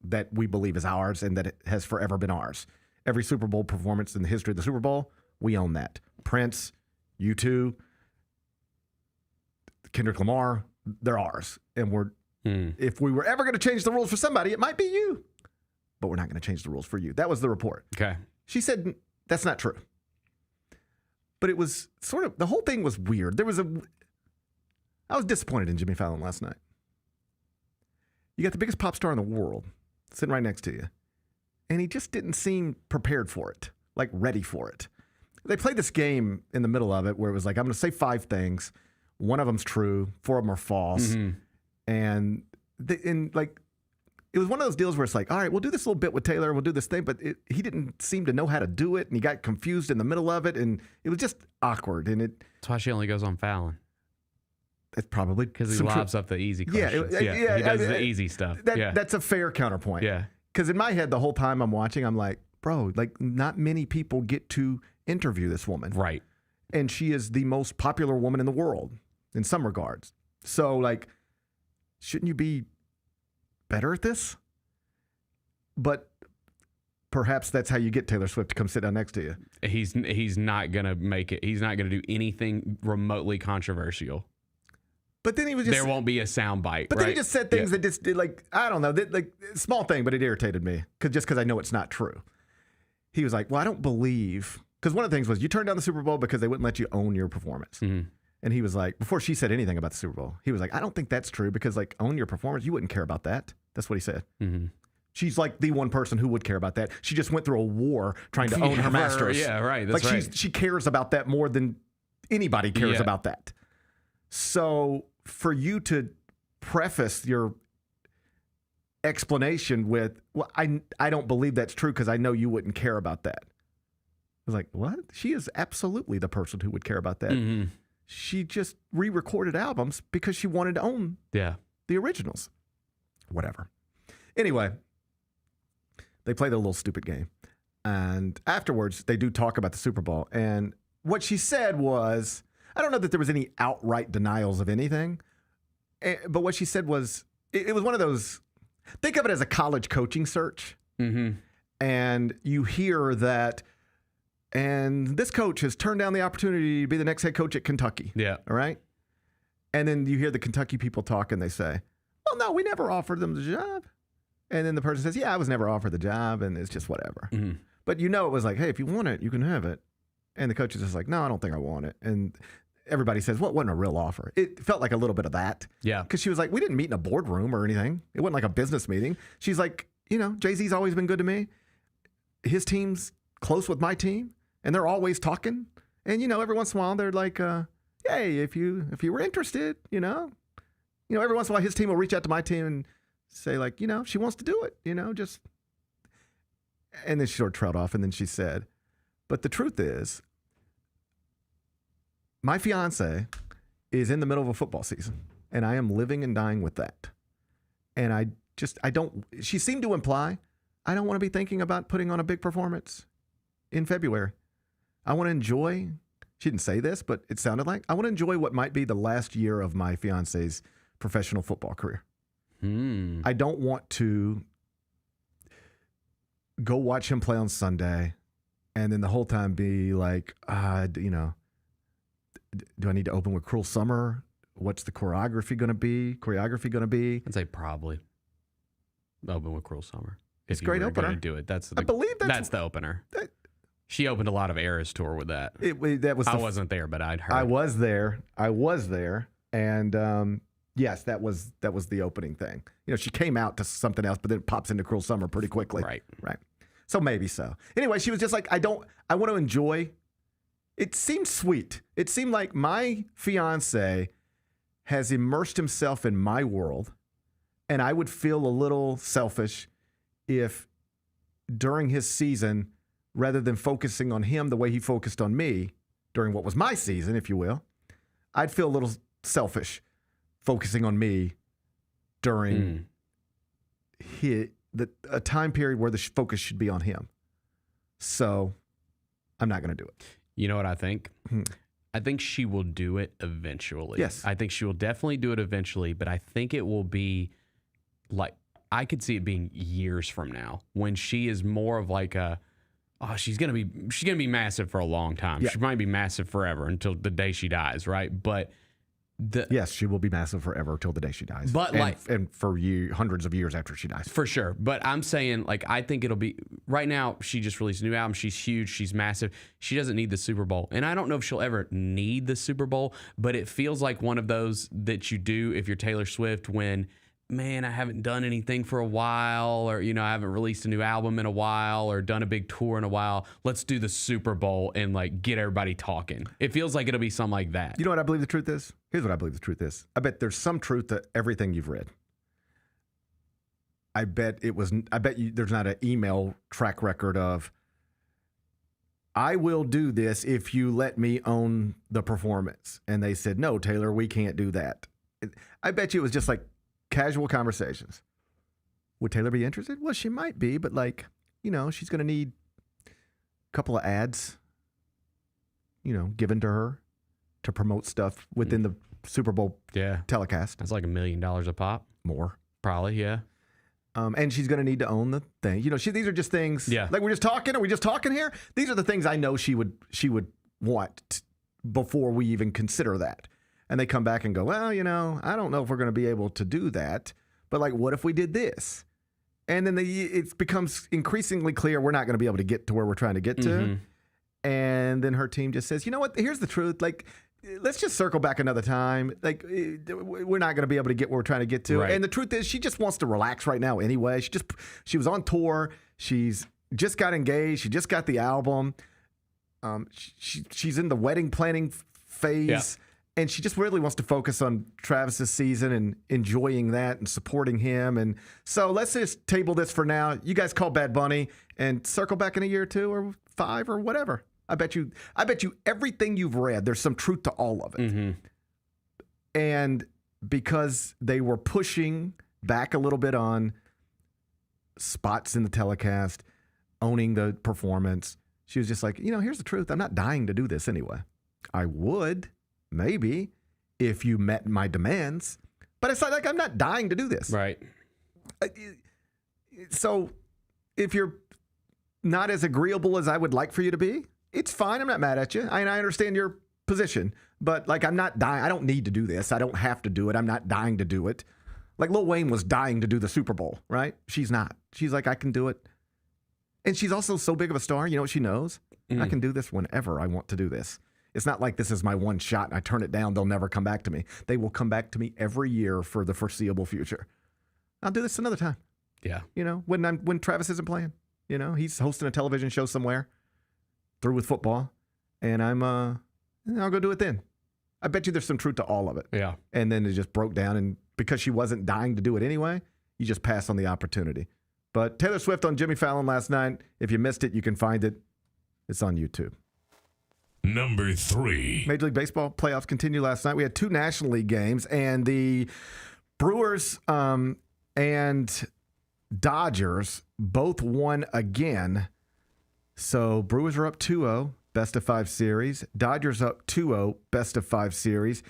that we believe is ours and that it has forever been ours. Every Super Bowl performance in the history of the Super Bowl, we own that. Prince, U2, Kendrick Lamar, they're ours. And if we were ever going to change the rules for somebody, it might be you. But we're not going to change the rules for you. That was the report. Okay. She said that's not true. But it was sort of, the whole thing was weird. I was disappointed in Jimmy Fallon last night. You got the biggest pop star in the world sitting right next to you. And he just didn't seem prepared for it, like ready for it. They played this game in the middle of it where it was like, I'm going to say 5 things. One of them's true. 4 of them are false. Mm-hmm. And it was one of those deals where it's like, all right, we'll do this little bit with Taylor. We'll do this thing. But he didn't seem to know how to do it. And he got confused in the middle of it. And it was just awkward. And that's why she only goes on Fallon. It's probably because he lobs up the easy questions. Yeah, he does the easy stuff. That's a fair counterpoint. Yeah. Because in my head, the whole time I'm watching, I'm like, bro, like not many people get to interview this woman. Right. And she is the most popular woman in the world in some regards. So, like, shouldn't you be better at this? But perhaps that's how you get Taylor Swift to come sit down next to you. He's not going to make it. He's not going to do anything remotely controversial. But then he was just... There won't be a soundbite, But then he just said things that just, like, I don't know, like, small thing, but it irritated me because I know it's not true. He was like, well, I don't believe... Because one of the things was you turned down the Super Bowl because they wouldn't let you own your performance. Mm-hmm. And he was like, before she said anything about the Super Bowl, he was like, I don't think that's true because, like, own your performance, you wouldn't care about that. That's what he said. Mm-hmm. She's like the one person who would care about that. She just went through a war trying to own her masters. Yeah, right. That's like right. She cares about that more than anybody cares about that. So for you to preface your explanation with, well, I don't believe that's true because I know you wouldn't care about that. I was like, what? She is absolutely the person who would care about that. Mm-hmm. She just re-recorded albums because she wanted to own the originals. Whatever. Anyway, they play their little stupid game. And afterwards, they do talk about the Super Bowl. And what she said was, I don't know that there was any outright denials of anything. But what she said was, it was one of those, think of it as a college coaching search. Mm-hmm. And you hear that, and this coach has turned down the opportunity to be the next head coach at Kentucky. Yeah. All right? And then you hear the Kentucky people talk and they say, well, no, we never offered them the job. And then the person says, yeah, I was never offered the job, and it's just whatever. Mm-hmm. But it was like, hey, if you want it, you can have it. And the coach is just like, no, I don't think I want it. And everybody says, well, it wasn't a real offer. It felt like a little bit of that. Yeah. Because she was like, we didn't meet in a boardroom or anything. It wasn't like a business meeting. She's like, Jay-Z's always been good to me. His team's close with my team, and they're always talking. And, every once in a while, they're like, hey, if you were interested, every once in a while, his team will reach out to my team and say, like, she wants to do it, just. And then she sort of trailed off, and then she said, but the truth is, my fiance is in the middle of a football season, and I am living and dying with that. And she seemed to imply, I don't want to be thinking about putting on a big performance in February. I want to enjoy, she didn't say this, but it sounded like, I want to enjoy what might be the last year of my fiance's professional football career. I don't want to go watch him play on Sunday and then the whole time be like, do I need to open with Cruel Summer? What's the choreography going to be? I'd say probably open with Cruel Summer. It's a great opener. Going to do it. I believe that's the opener. She opened a lot of Eras tour with that. I wasn't there, but I'd heard. I was there, and yes, that was the opening thing. She came out to something else, but then it pops into Cruel Summer pretty quickly. Right. So maybe so. Anyway, she was just like, I want to enjoy. It seemed sweet. It seemed like my fiance has immersed himself in my world, and I would feel a little selfish if during his season, rather than focusing on him the way he focused on me during what was my season, if you will, I'd feel a little selfish focusing on me during a time period where the focus should be on him. So I'm not going to do it. You know what I think? I think she will do it eventually. Yes. I think she will definitely do it eventually, but I think it will be like, I could see it being years from now when she is more of like she's gonna be massive for a long time. Yeah. She might be massive forever until the day she dies, right? But yes, she will be massive forever till the day she dies. But and for hundreds of years after she dies, for sure. But I'm saying, like, I think it'll be right now. She just released a new album. She's huge. She's massive. She doesn't need the Super Bowl, and I don't know if she'll ever need the Super Bowl. But it feels like one of those that you do if you're Taylor Swift when, man, I haven't done anything for a while, or, I haven't released a new album in a while, or done a big tour in a while. Let's do the Super Bowl and like get everybody talking. It feels like it'll be something like that. You know what I believe the truth is? Here's what I believe the truth is. I bet there's some truth to everything you've read. I bet you there's not an email track record of, I will do this if you let me own the performance. And they said, no, Taylor, we can't do that. I bet you it was just like casual conversations. Would Taylor be interested? Well, she might be, but she's going to need a couple of ads, given to her to promote stuff within the Super Bowl telecast. That's like $1 million a pop. More. Probably, yeah. And she's going to need to own the thing. These are just things. Yeah. Like, we're just talking. Are we just talking here? These are the things I know she would want before we even consider that. And they come back and go, well, I don't know if we're going to be able to do that. But like, what if we did this? And then it becomes increasingly clear we're not going to be able to get to where we're trying to get to. Mm-hmm. And then her team just says, you know what? Here's the truth. Like, let's just circle back another time. Like, we're not going to be able to get where we're trying to get to. Right. And the truth is, she just wants to relax right now anyway. She was on tour. She's just got engaged. She just got the album. She's in the wedding planning phase. Yeah. And she just really wants to focus on Travis's season and enjoying that and supporting him. And so let's just table this for now. You guys call Bad Bunny and circle back in a year or 2 or 5 or whatever. I bet you everything you've read, there's some truth to all of it. Mm-hmm. And because they were pushing back a little bit on spots in the telecast, owning the performance, she was just like, here's the truth. I'm not dying to do this anyway. I would, maybe, if you met my demands. But it's like I'm not dying to do this. Right. So if you're not as agreeable as I would like for you to be, it's fine. I'm not mad at you. I understand your position. But like, I'm not dying. I don't need to do this. I don't have to do it. I'm not dying to do it. Like Lil Wayne was dying to do the Super Bowl, right? She's not. She's like, I can do it. And she's also so big of a star. You know what she knows? I can do this whenever I want to do this. It's not like this is my one shot and I turn it down, they'll never come back to me. They will come back to me every year for the foreseeable future. I'll do this another time. Yeah. You know, when Travis isn't playing, you know, he's hosting a television show somewhere, through with football, and I'll go do it then. I bet you there's some truth to all of it. Yeah. And then it just broke down, and because she wasn't dying to do it anyway, you just passed on the opportunity. But Taylor Swift on Jimmy Fallon last night, if you missed it, you can find it. It's on YouTube. Number 3. Major League Baseball playoffs continue last night. We had 2 National League games, and the Brewers and Dodgers both won again. So Brewers are up 2-0, best of 5 series. Dodgers up 2-0, best of 5 series.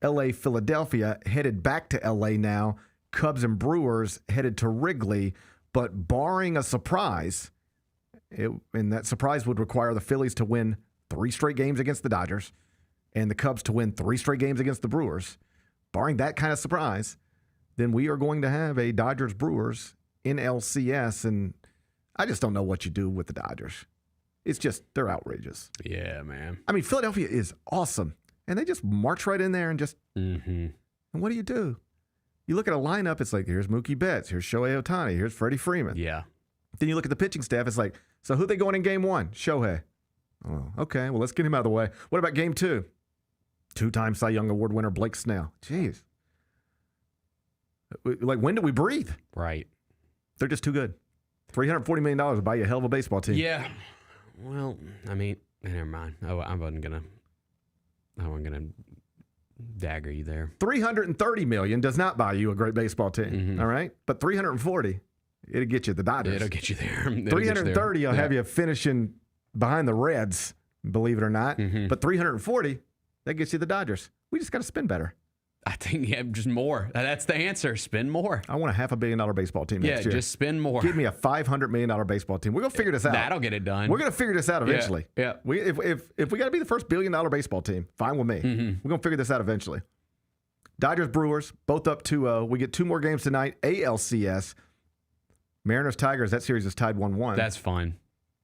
LA, Philadelphia headed back to LA now. Cubs and Brewers headed to Wrigley, but barring a surprise, and that surprise would require the Phillies to win 3 straight games against the Dodgers and the Cubs to win 3 straight games against the Brewers. Barring that kind of surprise, then we are going to have a Dodgers-Brewers in LCS, and I just don't know what you do with the Dodgers. It's just, they're outrageous. Yeah, man. I mean, Philadelphia is awesome, and they just march right in there and just, and what do? You look at a lineup, it's like, here's Mookie Betts, here's Shohei Ohtani, here's Freddie Freeman. Yeah. Then you look at the pitching staff, it's like, so who they going in game 1? Shohei. Oh, okay, well, let's get him out of the way. What about game 2? 2-time Cy Young Award winner Blake Snell. Jeez. Like, when do we breathe? Right. They're just too good. $340 million will buy you a hell of a baseball team. Yeah. Well, I mean, never mind. I wasn't gonna dagger you there. $330 million does not buy you a great baseball team. All right, but $340, it'll get you the Dodgers. It'll get you there. $330 will have you finishing behind the Reds, believe it or not. But $340, that gets you the Dodgers. We just got to spend better. I think just more. That's the answer. Spend more. I want a $500 million baseball team next year. Yeah, just spend more. Give me a $500 million baseball team. We're going to figure this out. That'll get it done. We're going to figure this out eventually. Yeah. If we got to be the first $1 billion baseball team, fine with me. We're going to figure this out eventually. Dodgers, Brewers, both up 2-0. We get 2 more games tonight. ALCS. Mariners, Tigers, that series is tied 1-1. That's fun.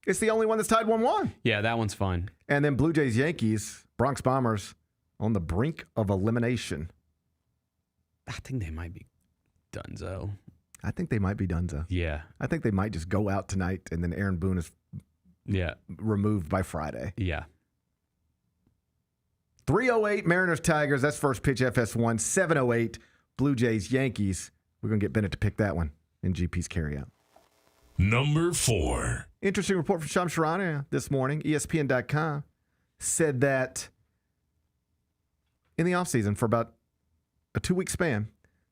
It's the only one that's tied 1-1. Yeah, that one's fun. And then Blue Jays, Yankees, Bronx Bombers on the brink of elimination. I think they might be donezo. I think they might be donezo. Yeah. I think they might just go out tonight, and then Aaron Boone is removed by Friday. Yeah. 3:08 Mariners, Tigers. That's first pitch FS1. 7:08 Blue Jays, Yankees. We're going to get Bennett to pick that one in GP's carryout. Number 4. Interesting report from Shams Charania this morning. ESPN.com said that in the offseason, for about a 2-week span,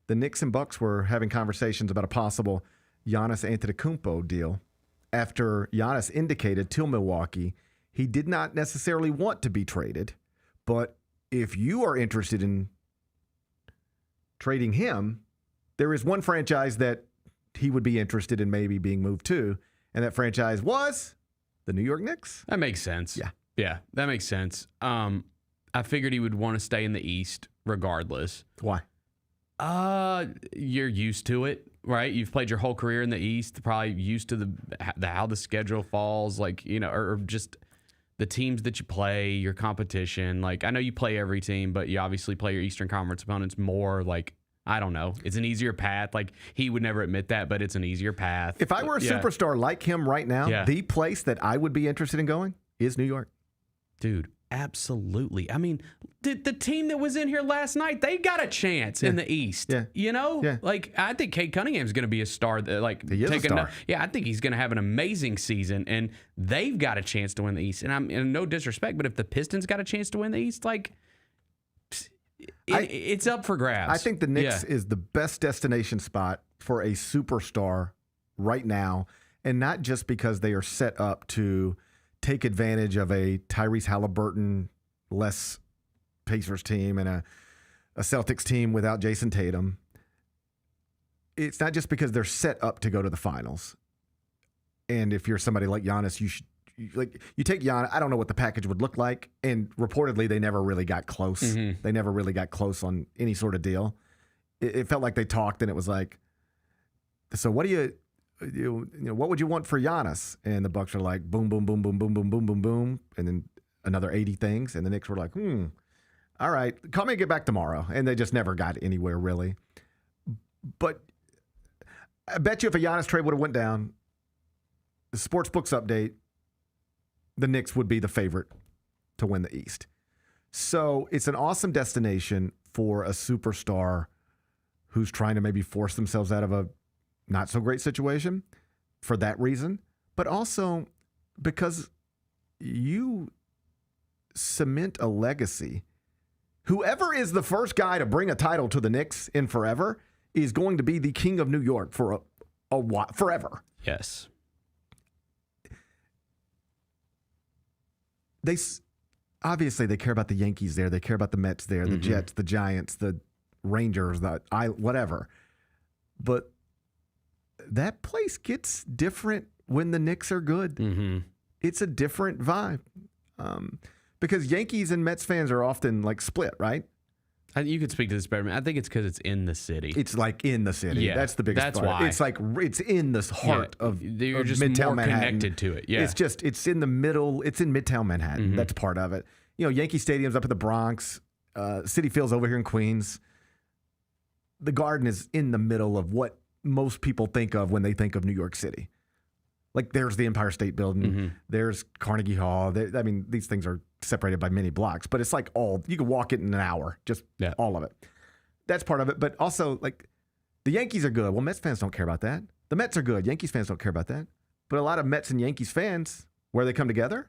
the Knicks and Bucks were having conversations about a possible Giannis Antetokounmpo deal after Giannis indicated to Milwaukee he did not necessarily want to be traded, but if you are interested in trading him, there is one franchise that he would be interested in maybe being moved to, and that franchise was the New York Knicks. That makes sense. Yeah. Yeah, that makes sense. I figured he would want to stay in the East regardless. Why? You're used to it, right? You've played your whole career in the East, probably used to the how the schedule falls, like, you know, or just the teams that you play, your competition. Like, I know you play every team, but you obviously play your Eastern Conference opponents more. Like, I don't know. It's an easier path. Like, he would never admit that, but it's an easier path. If I were a superstar like him right now, the place that I would be interested in going is New York. Dude, absolutely. I mean, the team that was in here last night, they got a chance in the East. Yeah. You know? Like, I think Cade Cunningham's going to be a star. Like, he is a star. I think he's going to have an amazing season, and they've got a chance to win the East. And I'm in no disrespect, but if the Pistons got a chance to win the East, like, it's up for grabs. I think the Knicks is the best destination spot for a superstar right now, and not just because they are set up to take advantage of a Tyrese Halliburton-less Pacers team and a Celtics team without Jason Tatum. It's not just because they're set up to go to the finals. And if you're somebody like Giannis, you take Giannis. I don't know what the package would look like, and reportedly they never really got close. They never really got close on any sort of deal. it felt like they talked, and it was like, so what do you know, what would you want for Giannis? And the Bucks are like, boom, boom, boom, boom, boom, boom, boom, boom, boom, and then another 80 things, and the Knicks were like, all right, call me and get back tomorrow, and they just never got anywhere really. But I bet you if a Giannis trade would have went down, the sportsbooks update, the Knicks would be the favorite to win the East. So it's an awesome destination for a superstar who's trying to maybe force themselves out of a not so great situation for that reason, but also because you cement a legacy. Whoever is the first guy to bring a title to the Knicks in forever is going to be the king of New York for a while, forever. Yes. Obviously they care about the Yankees there. They care about the Mets there, the Jets, the Giants, the Rangers, whatever. But that place gets different when the Knicks are good. It's a different vibe. Because Yankees and Mets fans are often like split, right? You could speak to this better. I think it's because it's in the city. It's like in the city. Yeah, that's the biggest that's part. why. It's like it's in the heart of you're just Midtown more Manhattan. connected to it. Yeah, it's in the middle. It's in Midtown Manhattan. That's part of it. You know, Yankee Stadium's up in the Bronx. Citi Field's over here in Queens. The Garden is in the middle of what most people think of when they think of New York City. Like there's the Empire State Building. There's Carnegie Hall. I mean, these things are separated by many blocks, but it's like you can walk it in an hour, just all of it. That's part of it. But also, like, the Yankees are good. Well, Mets fans don't care about that. The Mets are good. Yankees fans don't care about that. But a lot of Mets and Yankees fans, where they come together,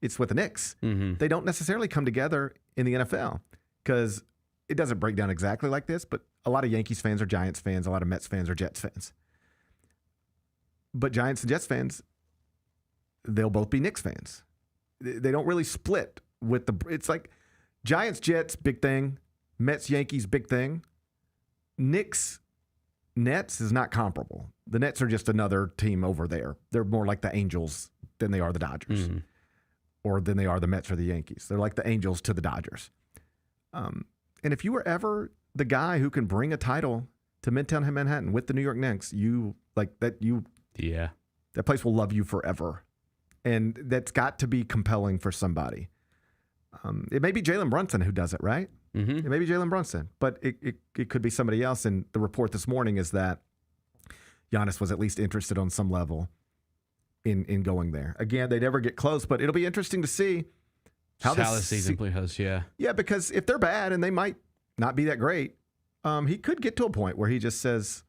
it's with the Knicks. They don't necessarily come together in the NFL because it doesn't break down exactly like this, but a lot of Yankees fans are Giants fans. A lot of Mets fans are Jets fans. But Giants and Jets fans, they'll both be Knicks fans. They don't really split with it's like Giants, Jets, big thing. Mets, Yankees, big thing. Knicks, Nets is not comparable. The Nets are just another team over there. They're more like the Angels than they are the Dodgers. Or than they are the Mets or the Yankees. They're like the Angels to the Dodgers. And if you were ever the guy who can bring a title to Midtown Manhattan with the New York Knicks, that place will love you forever. And that's got to be compelling for somebody. It may be Jalen Brunson who does it, right? It may be Jalen Brunson, but it could be somebody else. And the report this morning is that Giannis was at least interested on some level in going there. Again, they never get close, but it'll be interesting to see how the season plays. Yeah, because if they're bad, and they might not be that great, he could get to a point where he just says,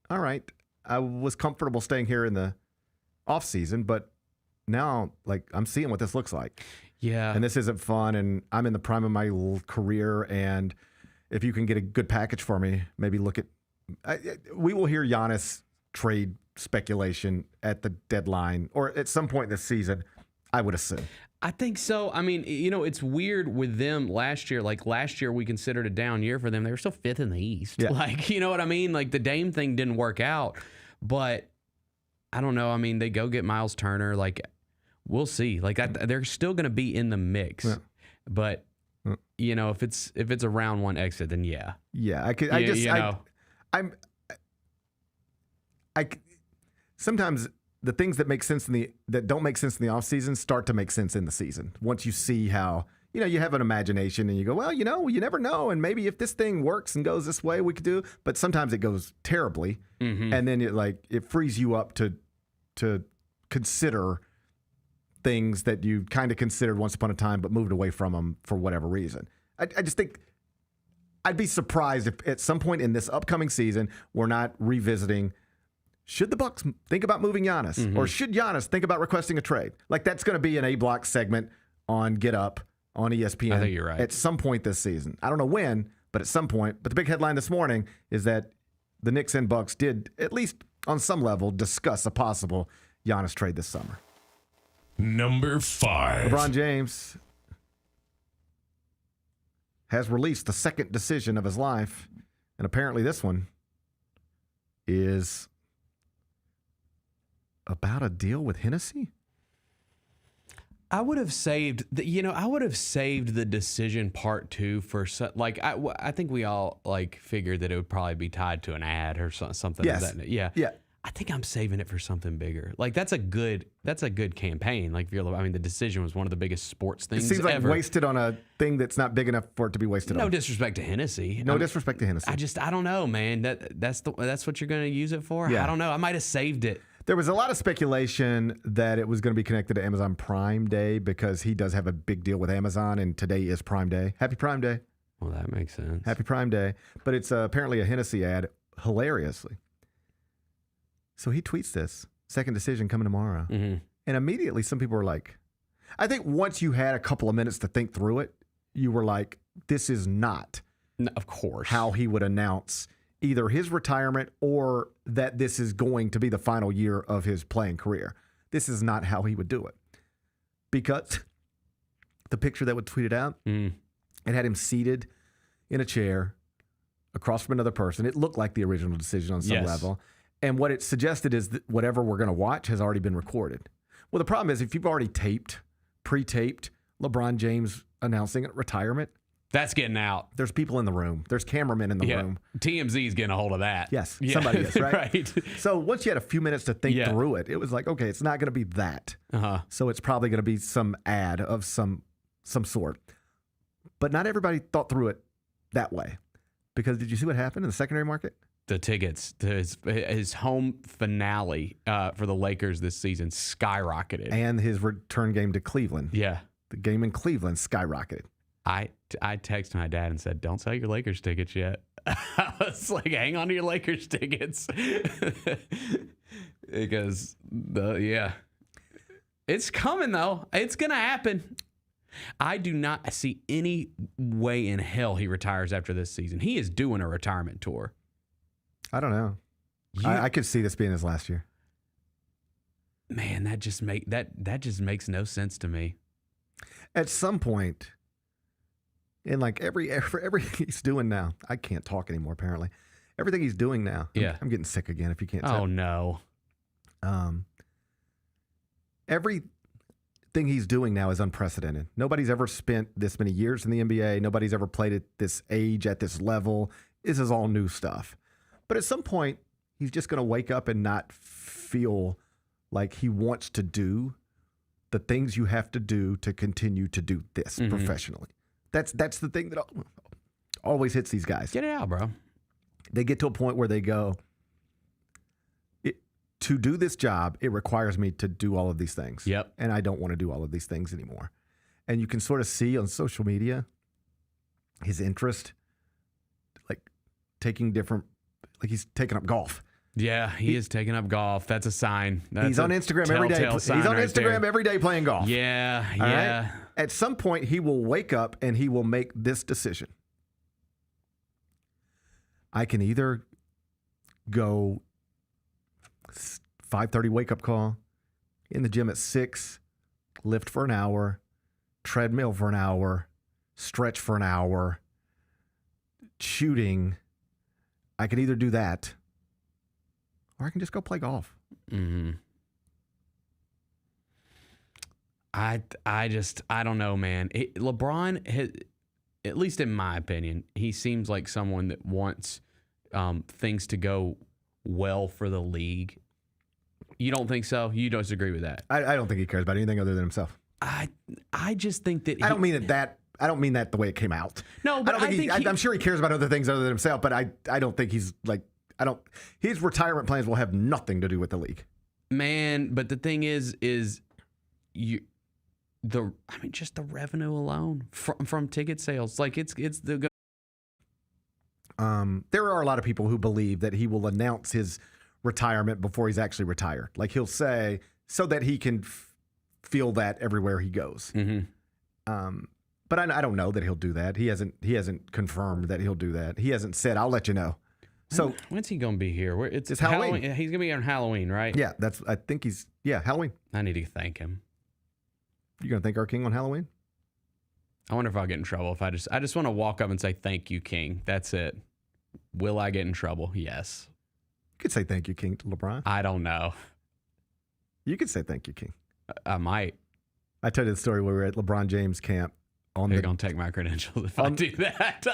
all right, I was comfortable staying here in the off season, but now I'm seeing what this looks like. Yeah. And this isn't fun, and I'm in the prime of my career, and if you can get a good package for me, maybe look at we will hear Giannis trade speculation at the deadline or at some point this season, I would assume. I think so. I mean, it's weird with them last year. Like last year, we considered a down year for them. They were still 5th in the East. Yeah. Like, you know what I mean? Like the Dame thing didn't work out, but I don't know. I mean, they go get Miles Turner. Like, we'll see. Like, they're still going to be in the mix. Yeah. But if it's a round one exit, then yeah. Yeah, sometimes the things that make sense that don't make sense in the offseason start to make sense in the season. Once you see how, you have an imagination and you go, well, you never know. And maybe if this thing works and goes this way, we could do. But sometimes it goes terribly. And then it frees you up to consider things that you kind of considered once upon a time, but moved away from them for whatever reason. I just think I'd be surprised if at some point in this upcoming season, we're not revisiting, should the Bucks think about moving Giannis? Or should Giannis think about requesting a trade? Like, that's going to be an A-block segment on Get Up on ESPN. I think you're right. At some point this season. I don't know when, but at some point. But the big headline this morning is that the Knicks and Bucks did, at least on some level, discuss a possible Giannis trade this summer. Number 5. LeBron James has released the second decision of his life, and apparently this one is about a deal with Hennessy? I would have saved the decision part 2 for I think we all figured that it would probably be tied to an ad or something. Yes. Yeah. I think I'm saving it for something bigger. That's a good campaign. The decision was one of the biggest sports things It seems like ever. wasted on a thing that's not big enough for it to be wasted on. No disrespect to Hennessy. No disrespect to Hennessy. I don't know, man. That's what you're going to use it for? Yeah. I don't know. I might have saved it. There was a lot of speculation that it was going to be connected to Amazon Prime Day because he does have a big deal with Amazon, and today is Prime Day. Happy Prime Day. Well, that makes sense. Happy Prime Day. But it's apparently a Hennessy ad, hilariously. So he tweets this, second decision coming tomorrow. Mm-hmm. And immediately some people were like, I think once you had a couple of minutes to think through it, you were like, this is not of course how he would announce either his retirement or that this is going to be the final year of his playing career. This is not how he would do it. Because the picture that was tweeted out, it had him seated in a chair across from another person. It looked like the original decision on some level. And what it suggested is that whatever we're going to watch has already been recorded. Well, the problem is if you've already pre-taped LeBron James announcing retirement, that's getting out. There's people in the room. There's cameramen in the room. TMZ is getting a hold of that. Yes, somebody is, right? Right. So once you had a few minutes to think through it, it was like, okay, it's not going to be that. So it's probably going to be some ad of some sort. But not everybody thought through it that way. Because did you see what happened in the secondary market? The tickets to his home finale for the Lakers this season skyrocketed. And his return game to Cleveland. Yeah. The game in Cleveland skyrocketed. I texted my dad and said, don't sell your Lakers tickets yet. I was like, hang on to your Lakers tickets. Because, it's coming, though. It's going to happen. I do not see any way in hell he retires after this season. He is doing a retirement tour. I don't know. I could see this being his last year. Man, that just makes no sense to me. At some point, in everything he's doing now, I can't talk anymore. Apparently, everything he's doing now. Yeah, I'm getting sick again. If you can't. Oh no. Everything he's doing now is unprecedented. Nobody's ever spent this many years in the NBA. Nobody's ever played at this age, at this level. This is all new stuff. But at some point, he's just going to wake up and not feel like he wants to do the things you have to do to continue to do this professionally. That's the thing that always hits these guys. Get it out, bro. They get to a point where they go, to do this job, it requires me to do all of these things. Yep. And I don't want to do all of these things anymore. And you can sort of see on social media his interest, taking different, he's taking up golf. Yeah, he is taking up golf. That's a sign. He's on Instagram every day. He's on Instagram every day playing golf. Yeah, all yeah. Right? At some point, he will wake up and he will make this decision. I can either go 5:30 wake up call, in the gym at 6, lift for an hour, treadmill for an hour, stretch for an hour, shooting. I can either do that, or I can just go play golf. Mm-hmm. I don't know, man. LeBron has, at least in my opinion, he seems like someone that wants things to go well for the league. You don't think so? You don't disagree with that? I don't think he cares about anything other than himself. I just think that I don't mean that the way it came out. No, but I'm sure he cares about other things other than himself, but I don't think he's his retirement plans will have nothing to do with the league. Man, but the thing is just the revenue alone from ticket sales, there are a lot of people who believe that he will announce his retirement before he's actually retired. Like he'll say so that he can feel that everywhere he goes. Mm-hmm. But I don't know that he'll do that. He hasn't confirmed that he'll do that. He hasn't said, "I'll let you know." So when's he gonna be here? It's Halloween. He's gonna be here on Halloween, right? Yeah, I think Halloween. I need to thank him. You gonna thank our king on Halloween? I wonder if I'll get in trouble if I just want to walk up and say thank you, King. That's it. Will I get in trouble? Yes. You could say thank you, King, to LeBron. I don't know. You could say thank you, King. I might. I told you the story where we were at LeBron James camp. You're going to take my credentials if I do that.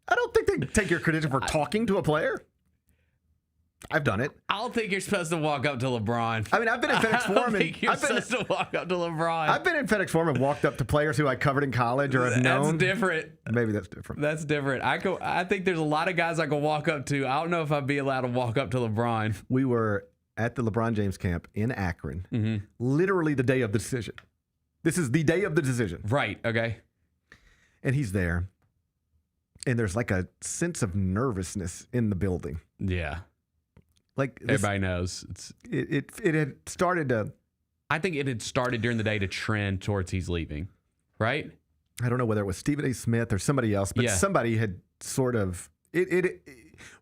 I don't think they take your credential for talking to a player. I've done it. I don't think you're supposed to walk up to LeBron. I mean, I've been in FedEx Forum. I don't think you're supposed to walk up to LeBron. I've been in FedEx Forum and walked up to players who I covered in college or have known. That's different. Maybe that's different. That's different. I think there's a lot of guys I can walk up to. I don't know if I'd be allowed to walk up to LeBron. We were at the LeBron James camp in Akron, literally the day of the decision. This is the day of the decision. Right, okay. And he's there, and there's like a sense of nervousness in the building. Yeah. Like everybody knows. It had started to... I think it had started during the day to trend towards he's leaving, right? I don't know whether it was Stephen A. Smith or somebody else, but somebody had sort of...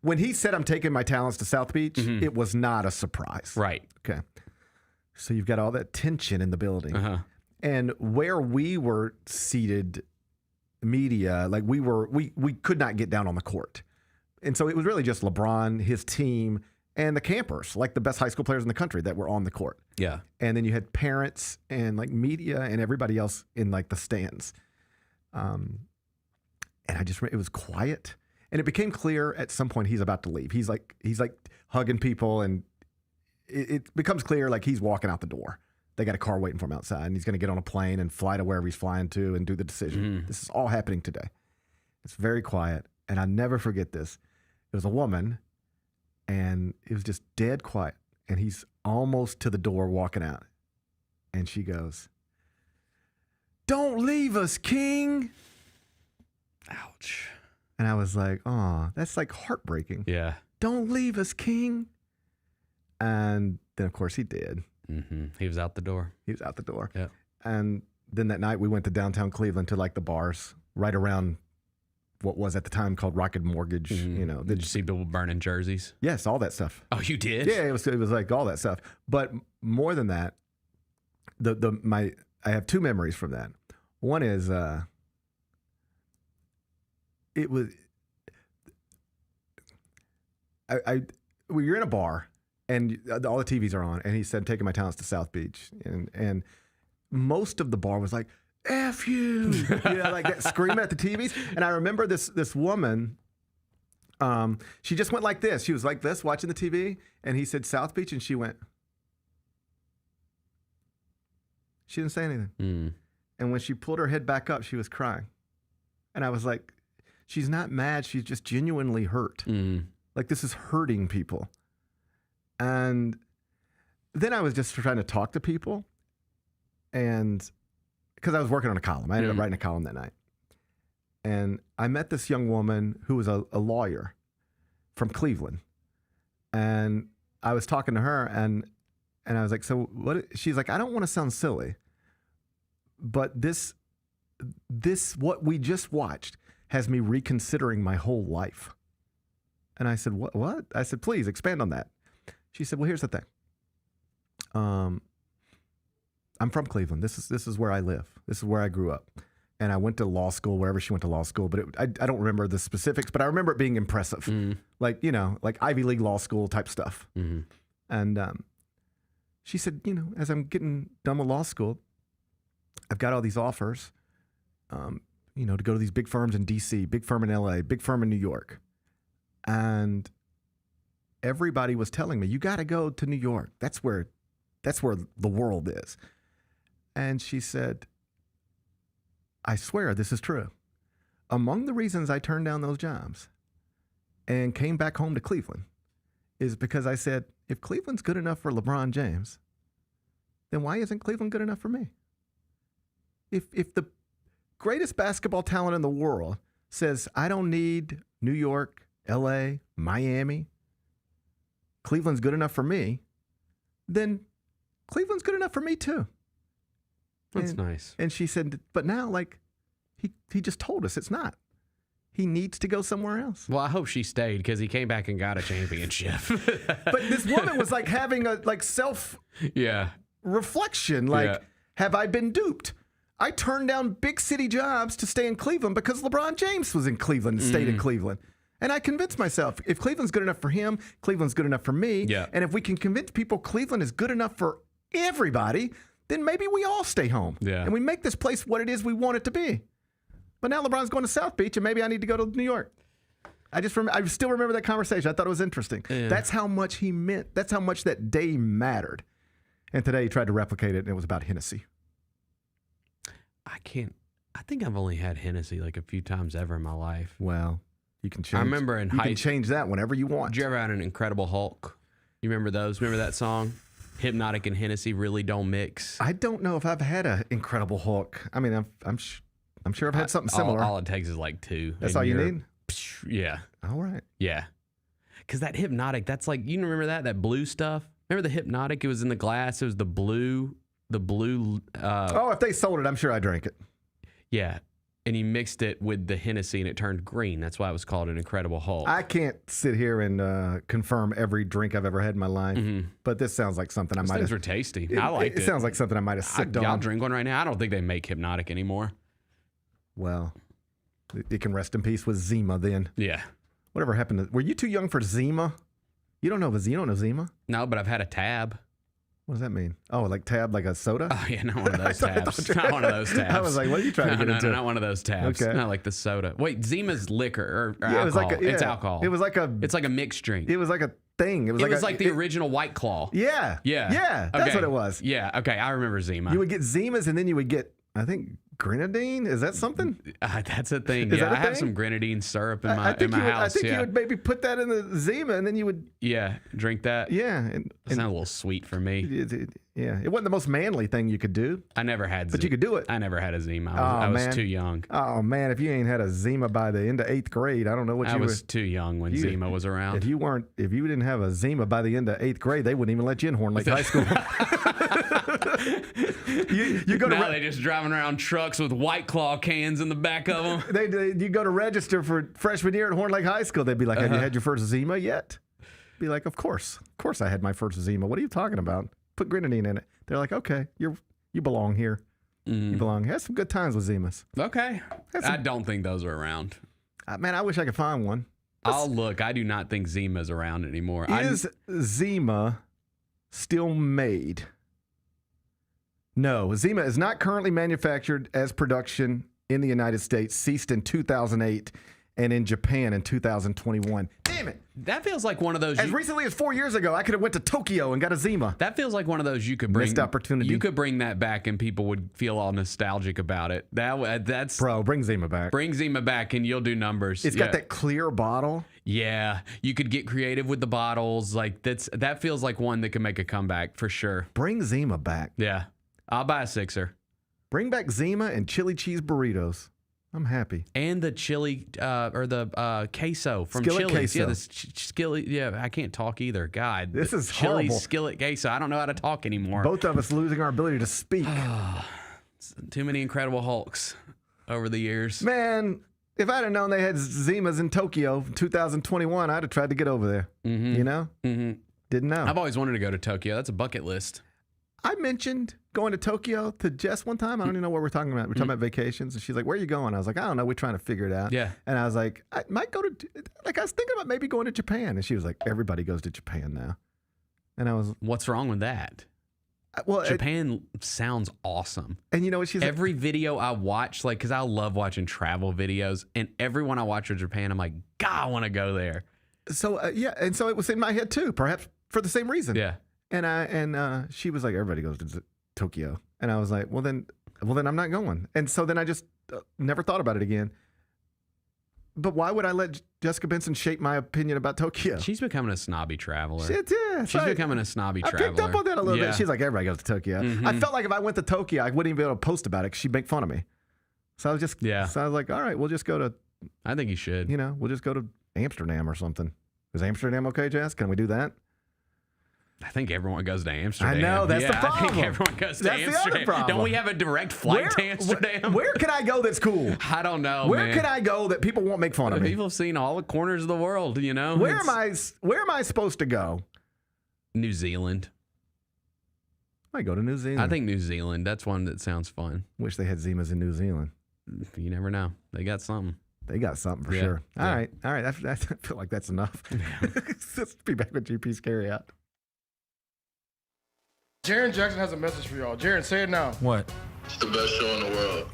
When he said, I'm taking my talents to South Beach, it was not a surprise. Right. Okay. So you've got all that tension in the building. And where we were seated, media, like we could not get down on the court. And so it was really just LeBron, his team, and the campers, like the best high school players in the country that were on the court. Yeah. And then you had parents and like media and everybody else in like the stands. And it was quiet. And it became clear at some point he's about to leave. He's like hugging people, and it becomes clear like he's walking out the door. They got a car waiting for him outside, and he's going to get on a plane and fly to wherever he's flying to and do the decision. This is all happening today. It's very quiet, and I'll never forget this. It was a woman, and it was just dead quiet, and he's almost to the door walking out, and she goes, "Don't leave us, King." Ouch. And I was like, oh, that's like heartbreaking. Yeah. Don't leave us, King. And then, of course, he did. He was out the door. He was out the door. Yeah. And then that night we went to downtown Cleveland to like the bars right around what was at the time called Rocket Mortgage. You know, did you see people burning jerseys? Yes, all that stuff. Oh, you did? Yeah, it was like all that stuff. But more than that, I have two memories from that. One is it was you're in a bar. And all the TVs are on, and he said, "Taking my talents to South Beach," and most of the bar was like, "F you," like that, screaming at the TVs. And I remember this woman, she just went like this. She was like this, watching the TV, and he said South Beach, and she went. She didn't say anything. And when she pulled her head back up, she was crying, and I was like, "She's not mad. She's just genuinely hurt. Like this is hurting people." And then I was just trying to talk to people, and because I was working on a column. I ended up writing a column that night. And I met this young woman who was a lawyer from Cleveland. And I was talking to her, and I was like, so what? She's like, I don't want to sound silly, but this what we just watched has me reconsidering my whole life. And I said, what? I said, please expand on that. She said, well, here's the thing. I'm from Cleveland. This is where I live. This is where I grew up. And I went to law school, wherever she went to law school. But I don't remember the specifics, but I remember it being impressive. Like, like Ivy League law school type stuff. And she said, as I'm getting done with law school, I've got all these offers, to go to these big firms in D.C., big firm in L.A., big firm in New York. And everybody was telling me, you got to go to New York. That's where the world is. And she said, I swear this is true. Among the reasons I turned down those jobs and came back home to Cleveland is because I said, if Cleveland's good enough for LeBron James, then why isn't Cleveland good enough for me? If the greatest basketball talent in the world says, I don't need New York, LA, Miami, Cleveland's good enough for me, then Cleveland's good enough for me too. That's nice. And she said, but now, like, he just told us it's not. He needs to go somewhere else. Well, I hope she stayed because he came back and got a championship. But this woman was like having a self reflection. Like, have I been duped? I turned down big city jobs to stay in Cleveland because LeBron James was in Cleveland and stayed in Cleveland. And I convinced myself, if Cleveland's good enough for him, Cleveland's good enough for me. Yeah. And if we can convince people Cleveland is good enough for everybody, then maybe we all stay home. Yeah. And we make this place what it is we want it to be. But now LeBron's going to South Beach, and maybe I need to go to New York. I still remember that conversation. I thought it was interesting. Yeah. That's how much he meant. That's how much that day mattered. And today he tried to replicate it, and it was about Hennessy. I think I've only had Hennessy like a few times ever in my life. Well, you can change. I remember you can change that whenever you want. Did you ever have an Incredible Hulk? You remember those? Remember that song? Hypnotic and Hennessy really don't mix. I don't know if I've had an Incredible Hulk. I mean, I'm sure I've had something similar. All it takes is like 2. That's all you need? Yeah. All right. Yeah. Because that Hypnotic, that's like, you remember that blue stuff? Remember the Hypnotic? It was in the glass. It was the blue. If they sold it, I'm sure I drank it. Yeah. And he mixed it with the Hennessy and it turned green. That's why it was called an Incredible Hulk. I can't sit here and confirm every drink I've ever had in my life, but this sounds like something I might have. Things were tasty. I liked it. It sounds like something I might have sipped on. I'll drink one right now. I don't think they make Hypnotic anymore. Well, it can rest in peace with Zima then. Yeah. Whatever happened were you too young for Zima? You don't know Zima? No, but I've had a Tab. What does that mean? Oh, like Tab, like a soda? Oh, yeah, not one of those tabs. Not one of those tabs. I was like, what are you trying to get into? No, not one of those tabs. Okay. Not like the soda. Wait, Zima's liquor or yeah, alcohol. It's alcohol. It's like a mixed drink. It was like a thing. It was like the original White Claw. Yeah. Yeah. Yeah. That's what it was. Yeah. Okay. I remember Zima. You would get Zimas and then you would get, I think, grenadine. Is that something? That's a thing. Is yeah. that a I have thing? some grenadine syrup in my house. I think you would maybe put that in the Zima and then you would. Yeah. Drink that. Yeah. It sounded a little sweet for me. It wasn't the most manly thing you could do. I never had Zima. But you could do it. I never had a Zima. I was too young. Oh, man. If you ain't had a Zima by the end of 8th grade, I don't know what I you were. I was too young when Zima was around. If you didn't have a Zima by the end of 8th grade, they wouldn't even let you in Horn Lake High School. you go now they just driving around trucks with White Claw cans in the back of them. You go to register for freshman year at Horn Lake High School. They'd be like, have you had your first Zima yet? Be like, of course I had my first Zima. What are you talking about? Put grenadine in it. They're like, okay, you belong here. You belong here. Had some good times with Zimas. Okay. I don't think those are around. Man, I wish I could find one. I'll look. I do not think Zima's around anymore. Is Zima still made? No, Zima is not currently manufactured as production in the United States, ceased in 2008, and in Japan in 2021. Damn it. That feels like one of those. As recently as 4 years ago, I could have went to Tokyo and got a Zima. That feels like one of those you could bring. Missed opportunity. You could bring that back and people would feel all nostalgic about it. That's Bro, bring Zima back. Bring Zima back and you'll do numbers. It's got that clear bottle. Yeah, you could get creative with the bottles. Like that feels like one that could make a comeback for sure. Bring Zima back. Yeah, I'll buy a 6er. Bring back Zima and chili cheese burritos. I'm happy. And the chili or the queso from Skillet Chili's. queso. Yeah, the skillet. Yeah, I can't talk either. God, this is Chili's horrible. Skillet queso. I don't know how to talk anymore. Both of us losing our ability to speak. Too many Incredible Hulks over the years. Man, if I'd have known they had Zimas in Tokyo in 2021, I'd have tried to get over there. Mm-hmm. You know? Mm-hmm. Didn't know. I've always wanted to go to Tokyo. That's a bucket list. I mentioned going to Tokyo to Jess one time. I don't even know what we're talking about. We're talking about vacations. And she's like, where are you going? I was like, I don't know. We're trying to figure it out. Yeah. And I was like, I might go to, I was thinking about maybe going to Japan. And she was like, everybody goes to Japan now. And I was, what's wrong with that? Well, Japan sounds awesome. And you know what she's every video I watch, like, because I love watching travel videos, and every one I watch of Japan, I'm like, God, I want to go there. So, yeah. And so it was in my head too, perhaps for the same reason. Yeah. And she was like, everybody goes to Tokyo. And I was like, well then I'm not going. And so then I just never thought about it again. But why would I let Jessica Benson shape my opinion about Tokyo? She's becoming a snobby traveler. She's becoming a snobby traveler. I picked up on that a little bit. She's like, everybody goes to Tokyo. Mm-hmm. I felt like if I went to Tokyo, I wouldn't even be able to post about it because she'd make fun of me. So I was just, So I was like, all right, we'll just go to. I think you should. We'll just go to Amsterdam or something. Is Amsterdam okay, Jess? Can we do that? I think everyone goes to Amsterdam. I know, that's the problem. I think everyone goes to Amsterdam. The other problem. Don't we have a direct flight to Amsterdam? Where can I go that's cool? I don't know, Where can I go that people won't make fun of me? People have seen all the corners of the world, you know? Where am I supposed to go? New Zealand. I go to New Zealand. I think New Zealand. That's one that sounds fun. Wish they had Zimas in New Zealand. You never know. They got something. They got something for sure. All right. I feel like that's enough. Let's be back with GP's Carryout. Jaren Jackson has a message for y'all. Jaren, say it now. What? It's the best show in the world.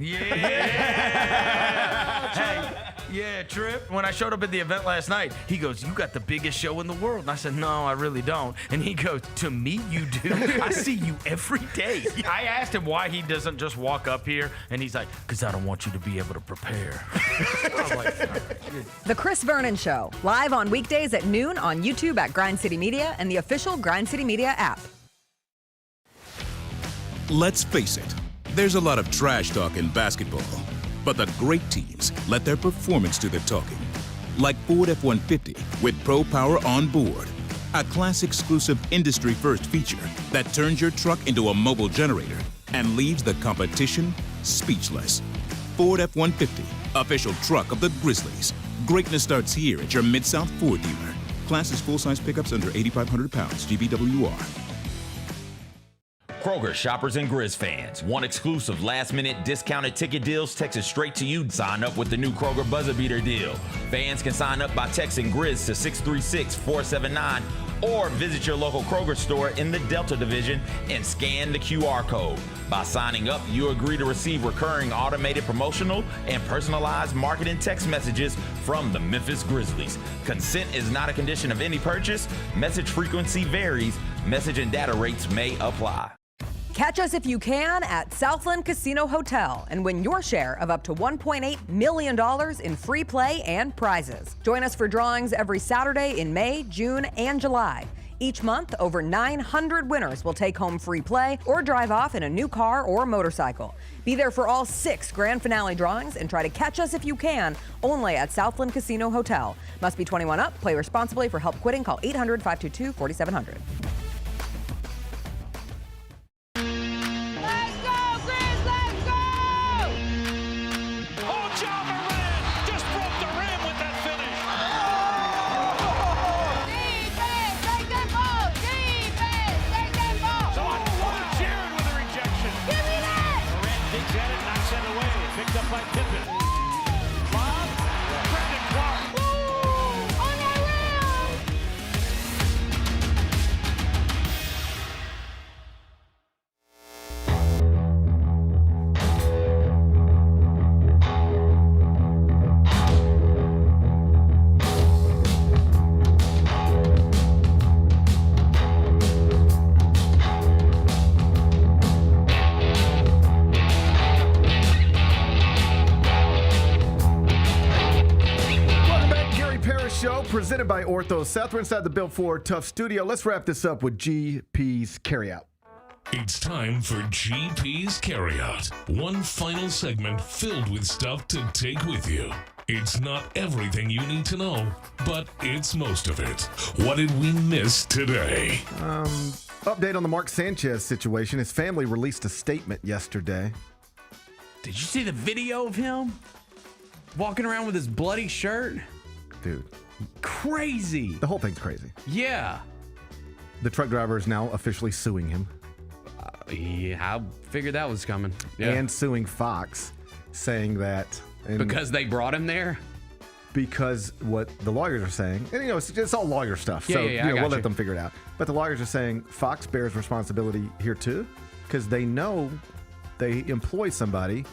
Yeah, Trip. When I showed up at the event last night, he goes, "You got the biggest show in the world." And I said, "No, I really don't." And he goes, "To me, you do. I see you every day." I asked him why he doesn't just walk up here, and he's like, "Because I don't want you to be able to prepare." I'm like, The Chris Vernon Show, live on weekdays at noon on YouTube at Grind City Media and the official Grind City Media app. Let's face it, there's a lot of trash talk in basketball, but the great teams let their performance do the talking. Like Ford F-150 with Pro Power on board, a class-exclusive industry-first feature that turns your truck into a mobile generator and leaves the competition speechless. Ford F-150, official truck of the Grizzlies. Greatness starts here at your Mid-South Ford dealer. Class is full-size pickups under 8,500 pounds, GVWR. Kroger shoppers and Grizz fans. Want exclusive last-minute discounted ticket deals texted straight to you? Sign up with the new Kroger Buzzer Beater deal. Fans can sign up by texting Grizz to 636-479 or visit your local Kroger store in the Delta Division and scan the QR code. By signing up, you agree to receive recurring automated promotional and personalized marketing text messages from the Memphis Grizzlies. Consent is not a condition of any purchase. Message frequency varies. Message and data rates may apply. Catch us if you can at Southland Casino Hotel and win your share of up to $1.8 million in free play and prizes. Join us for drawings every Saturday in May, June, and July. Each month, over 900 winners will take home free play or drive off in a new car or motorcycle. Be there for all 6 grand finale drawings and try to catch us if you can, only at Southland Casino Hotel. Must be 21 up. Play responsibly. For help quitting, call 800-522-4700. Presented by Ortho South. We're inside the Built Ford Tough studio. Let's wrap this up with GP's Carryout. It's time for GP's Carryout. One final segment filled with stuff to take with you. It's not everything you need to know, but it's most of it. What did we miss today? Update on the Mark Sanchez situation. His family released a statement yesterday. Did you see the video of him walking around with his bloody shirt? Dude. Crazy. The whole thing's crazy. Yeah. The truck driver is now officially suing him. Yeah, I figured that was coming. Yeah. And suing Fox, saying that... because they brought him there? Because what the lawyers are saying, and it's all lawyer stuff, yeah, so we'll let let them figure it out. But the lawyers are saying Fox bears responsibility here too, because they know they employ somebody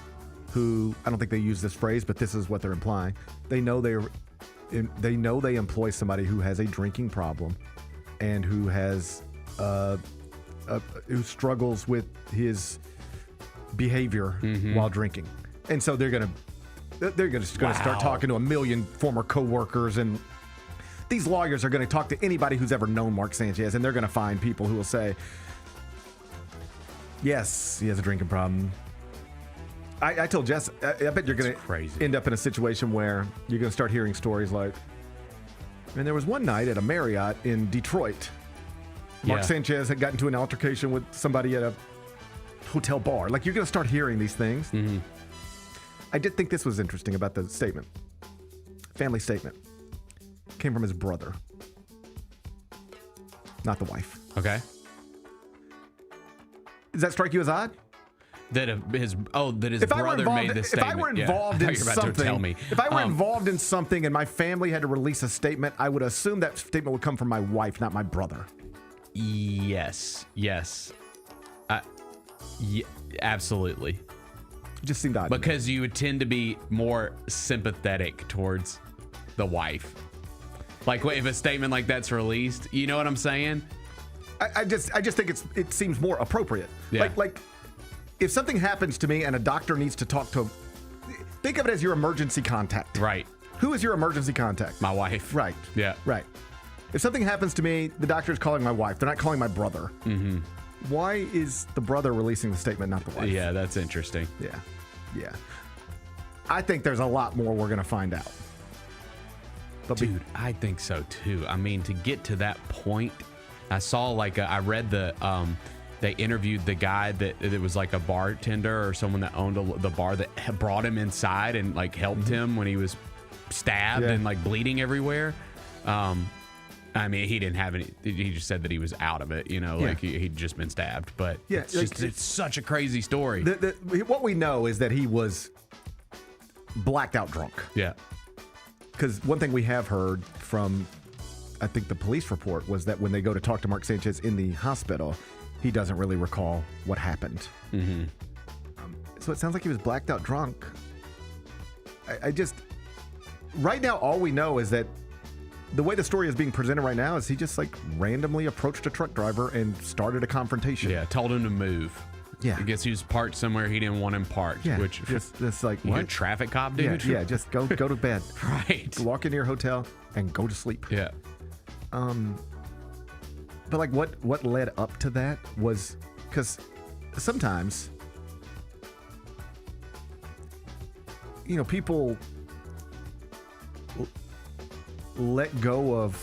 who, I don't think they use this phrase, but this is what they're implying. They know they employ somebody who has a drinking problem and who has who struggles with his behavior while drinking, and so they're gonna start talking to a million former coworkers, and these lawyers are going to talk to anybody who's ever known Mark Sanchez, and they're going to find people who will say, yes, he has a drinking problem. I told Jess, I bet you're going to end up in a situation where you're going to start hearing stories like, and there was one night at a Marriott in Detroit, Mark Sanchez had gotten into an altercation with somebody at a hotel bar. Like, you're going to start hearing these things. I did think this was interesting about the statement. Family statement. Came from his brother. Not the wife. Okay. Does that strike you as odd? That his brother made this statement. If I were involved in something, if I were involved in something and my family had to release a statement, I would assume that statement would come from my wife, not my brother. Yes. Yeah, absolutely. Just seemed odd. Because you would tend to be more sympathetic towards the wife. Like if a statement like that's released, you know what I'm saying? I just think it seems more appropriate. Yeah. Like if something happens to me and a doctor needs to talk to, think of it as your emergency contact. Right. Who is your emergency contact? My wife. Right. Yeah. Right. If something happens to me, the doctor is calling my wife. They're not calling my brother. Mm-hmm. Why is the brother releasing the statement, not the wife? Yeah, that's interesting. Yeah. I think there's a lot more we're going to find out. But Dude, I think so too. I mean, to get to that point, I saw I read they interviewed the guy that it was like a bartender or someone that owned the bar that brought him inside and like helped him when he was stabbed and like bleeding everywhere. I mean, he didn't have any. He just said that he was out of it. Like he'd just been stabbed. But it's such a crazy story. What we know is that he was blacked out drunk. Yeah. Because one thing we have heard from, I think, the police report was that when they go to talk to Mark Sanchez in the hospital, he doesn't really recall what happened. Mm-hmm. So it sounds like he was blacked out drunk. I just, right now, all we know is that the way the story is being presented right now is he just like randomly approached a truck driver and started a confrontation. Yeah, told him to move. Yeah. I guess he was parked somewhere he didn't want him parked. Yeah, Which just like you a traffic cop, dude? Yeah, just go to bed. Right. Walk into your hotel and go to sleep. Yeah. But like what led up to that was because sometimes people let go of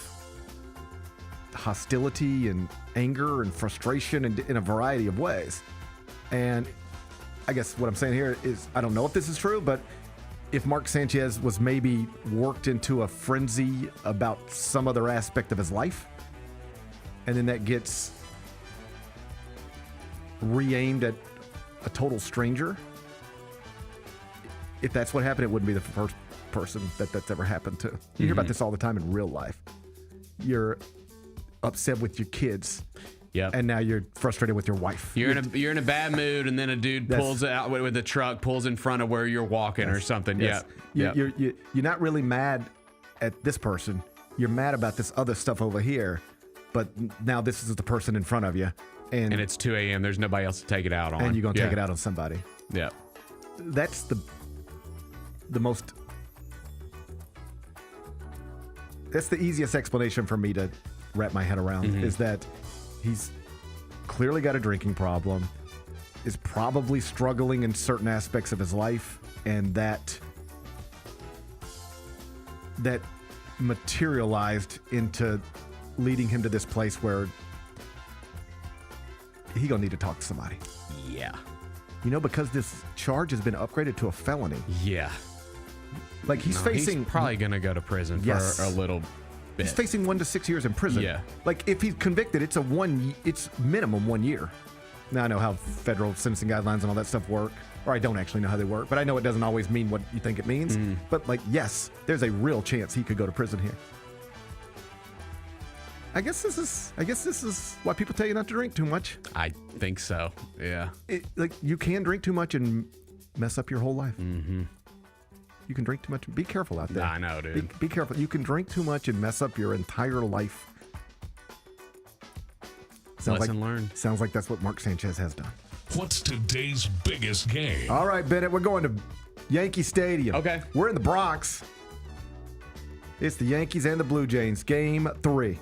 hostility and anger and frustration in a variety of ways. And I guess what I'm saying here is I don't know if this is true, but if Mark Sanchez was maybe worked into a frenzy about some other aspect of his life, and then that gets re-aimed at a total stranger, if that's what happened, it wouldn't be the first person that's ever happened to. You hear about this all the time in real life. You're upset with your kids. Yep. And now you're frustrated with your wife. You're in a bad mood, and then a dude pulls out with a truck, pulls in front of where you're walking or something. Yes. Yeah. You're not really mad at this person. You're mad about this other stuff over here, but now this is the person in front of you. And it's 2 a.m. There's nobody else to take it out on. And you're going to take it out on somebody. Yeah. That's that's the easiest explanation for me to wrap my head around is that he's clearly got a drinking problem, is probably struggling in certain aspects of his life, and that materialized into leading him to this place where he gonna need to talk to somebody. Yeah. Because this charge has been upgraded to a felony. Yeah. Like he's probably gonna go to prison for a little bit. He's facing 1 to 6 years in prison. Yeah. Like if he's convicted, it's minimum 1 year. Now I know how federal sentencing guidelines and all that stuff work, or I don't actually know how they work, but I know it doesn't always mean what you think it means. But yes, there's a real chance he could go to prison here. I guess this is why people tell you not to drink too much. I think so. Yeah. You can drink too much and mess up your whole life. Mm-hmm. You can drink too much. Be careful out there. I know, dude. Be careful. You can drink too much and mess up your entire life. Lesson learned. Sounds like that's what Mark Sanchez has done. What's today's biggest game? All right, Bennett, we're going to Yankee Stadium. Okay. We're in the Bronx. It's the Yankees and the Blue Jays, Game 3.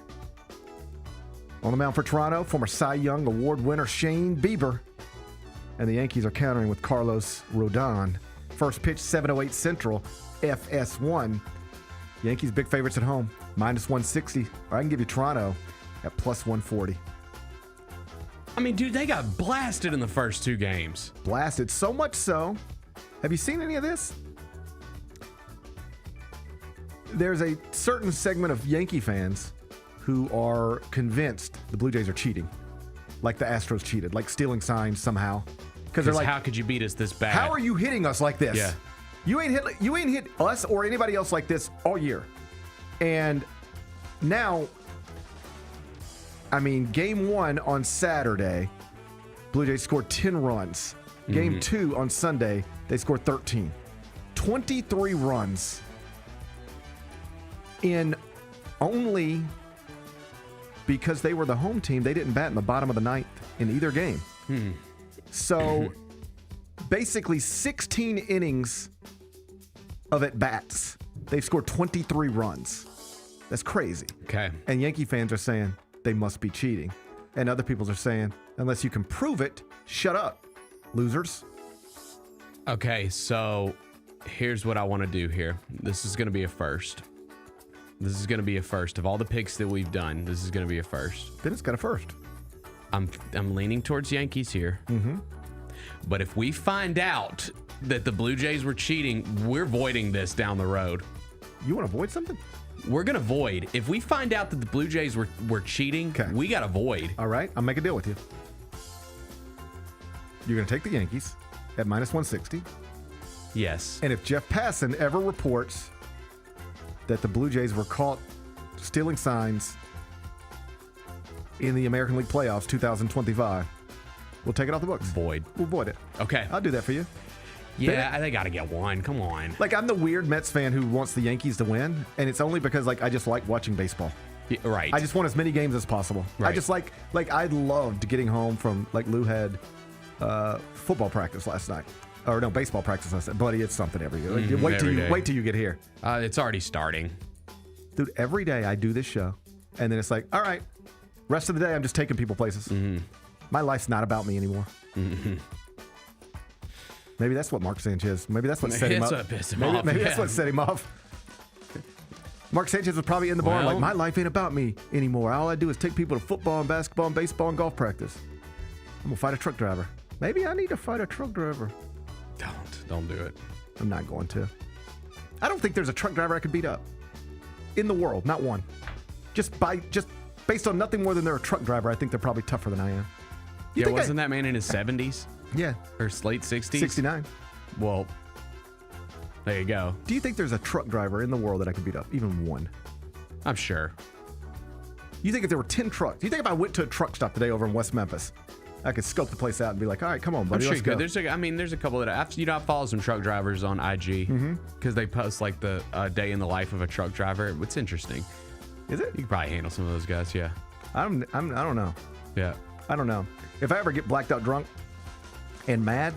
On the mound for Toronto, former Cy Young Award winner Shane Bieber. And the Yankees are countering with Carlos Rodon. First pitch, 7:08 Central, FS1. Yankees big favorites at home, -160. Or I can give you Toronto at +140. I mean, dude, they got blasted in the first 2 games. Blasted, so much so. Have you seen any of this? There's a certain segment of Yankee fans who are convinced the Blue Jays are cheating. Like the Astros cheated, like stealing signs somehow. Because they're like, how could you beat us this bad? How are you hitting us like this? Yeah. You ain't hit us or anybody else like this all year. And now, I mean, Game 1 on Saturday, Blue Jays scored 10 runs. Game 2 on Sunday, they scored 13. 23 runs in only because they were the home team. They didn't bat in the bottom of the ninth in either game. So basically 16 innings of at-bats. They've scored 23 runs. That's crazy. Okay. And Yankee fans are saying they must be cheating. And other people are saying, unless you can prove it, shut up, losers. Okay, so here's what I want to do here. This is going to be a first. This is going to be a first. Of all the picks that we've done, this is going to be a first. Then it's got a first. I'm leaning towards Yankees here. But if we find out that the Blue Jays were cheating, we're voiding this down the road. You want to void something? We're going to void. If we find out that the Blue Jays were cheating, we got to void. All right, I'll make a deal with you. You're going to take the Yankees at minus 160. Yes. And if Jeff Passan ever reports that the Blue Jays were caught stealing signs in the American League playoffs 2025, we'll take it off the books. Void. We'll void it. Okay. I'll do that for you. Yeah, they got to get one. Come on. Like, I'm the weird Mets fan who wants the Yankees to win, and it's only because, like, I just like watching baseball. Yeah, right. I just want as many games as possible. Right. I just like I loved getting home from, like, Lou had football practice last night. Or no, baseball practice last night. Buddy, it's something every year. Like, wait till you get here. It's already starting. Dude, every day I do this show, and then it's like, all right, rest of the day I'm just taking people places. My life's not about me anymore. Maybe that's what Mark Sanchez, maybe that's what set him up. That's what pissed him off. Maybe that's what set him off. Mark Sanchez was probably in the bar like, my life ain't about me anymore. All I do is take people to football and basketball and baseball and golf practice. I'm going to fight a truck driver. Maybe I need to fight a truck driver. Don't do it. I'm not going to. I don't think there's a truck driver I could beat up in the world. Not one. Just based on nothing more than they're a truck driver, I think they're probably tougher than I am. Yeah, wasn't that man in his 70s? Yeah. Or late 60s? 69. Well, there you go. Do you think there's a truck driver in the world that I could beat up? Even one? I'm sure. You think if there were 10 trucks, you think if I went to a truck stop today over in West Memphis, I could scope the place out and be like, all right, come on, buddy, let's go. There's a couple that I follow some truck drivers on IG because they post like the day in the life of a truck driver. It's interesting. Is it? You could probably handle some of those guys, yeah. I don't know. Yeah. I don't know. If I ever get blacked out drunk and mad,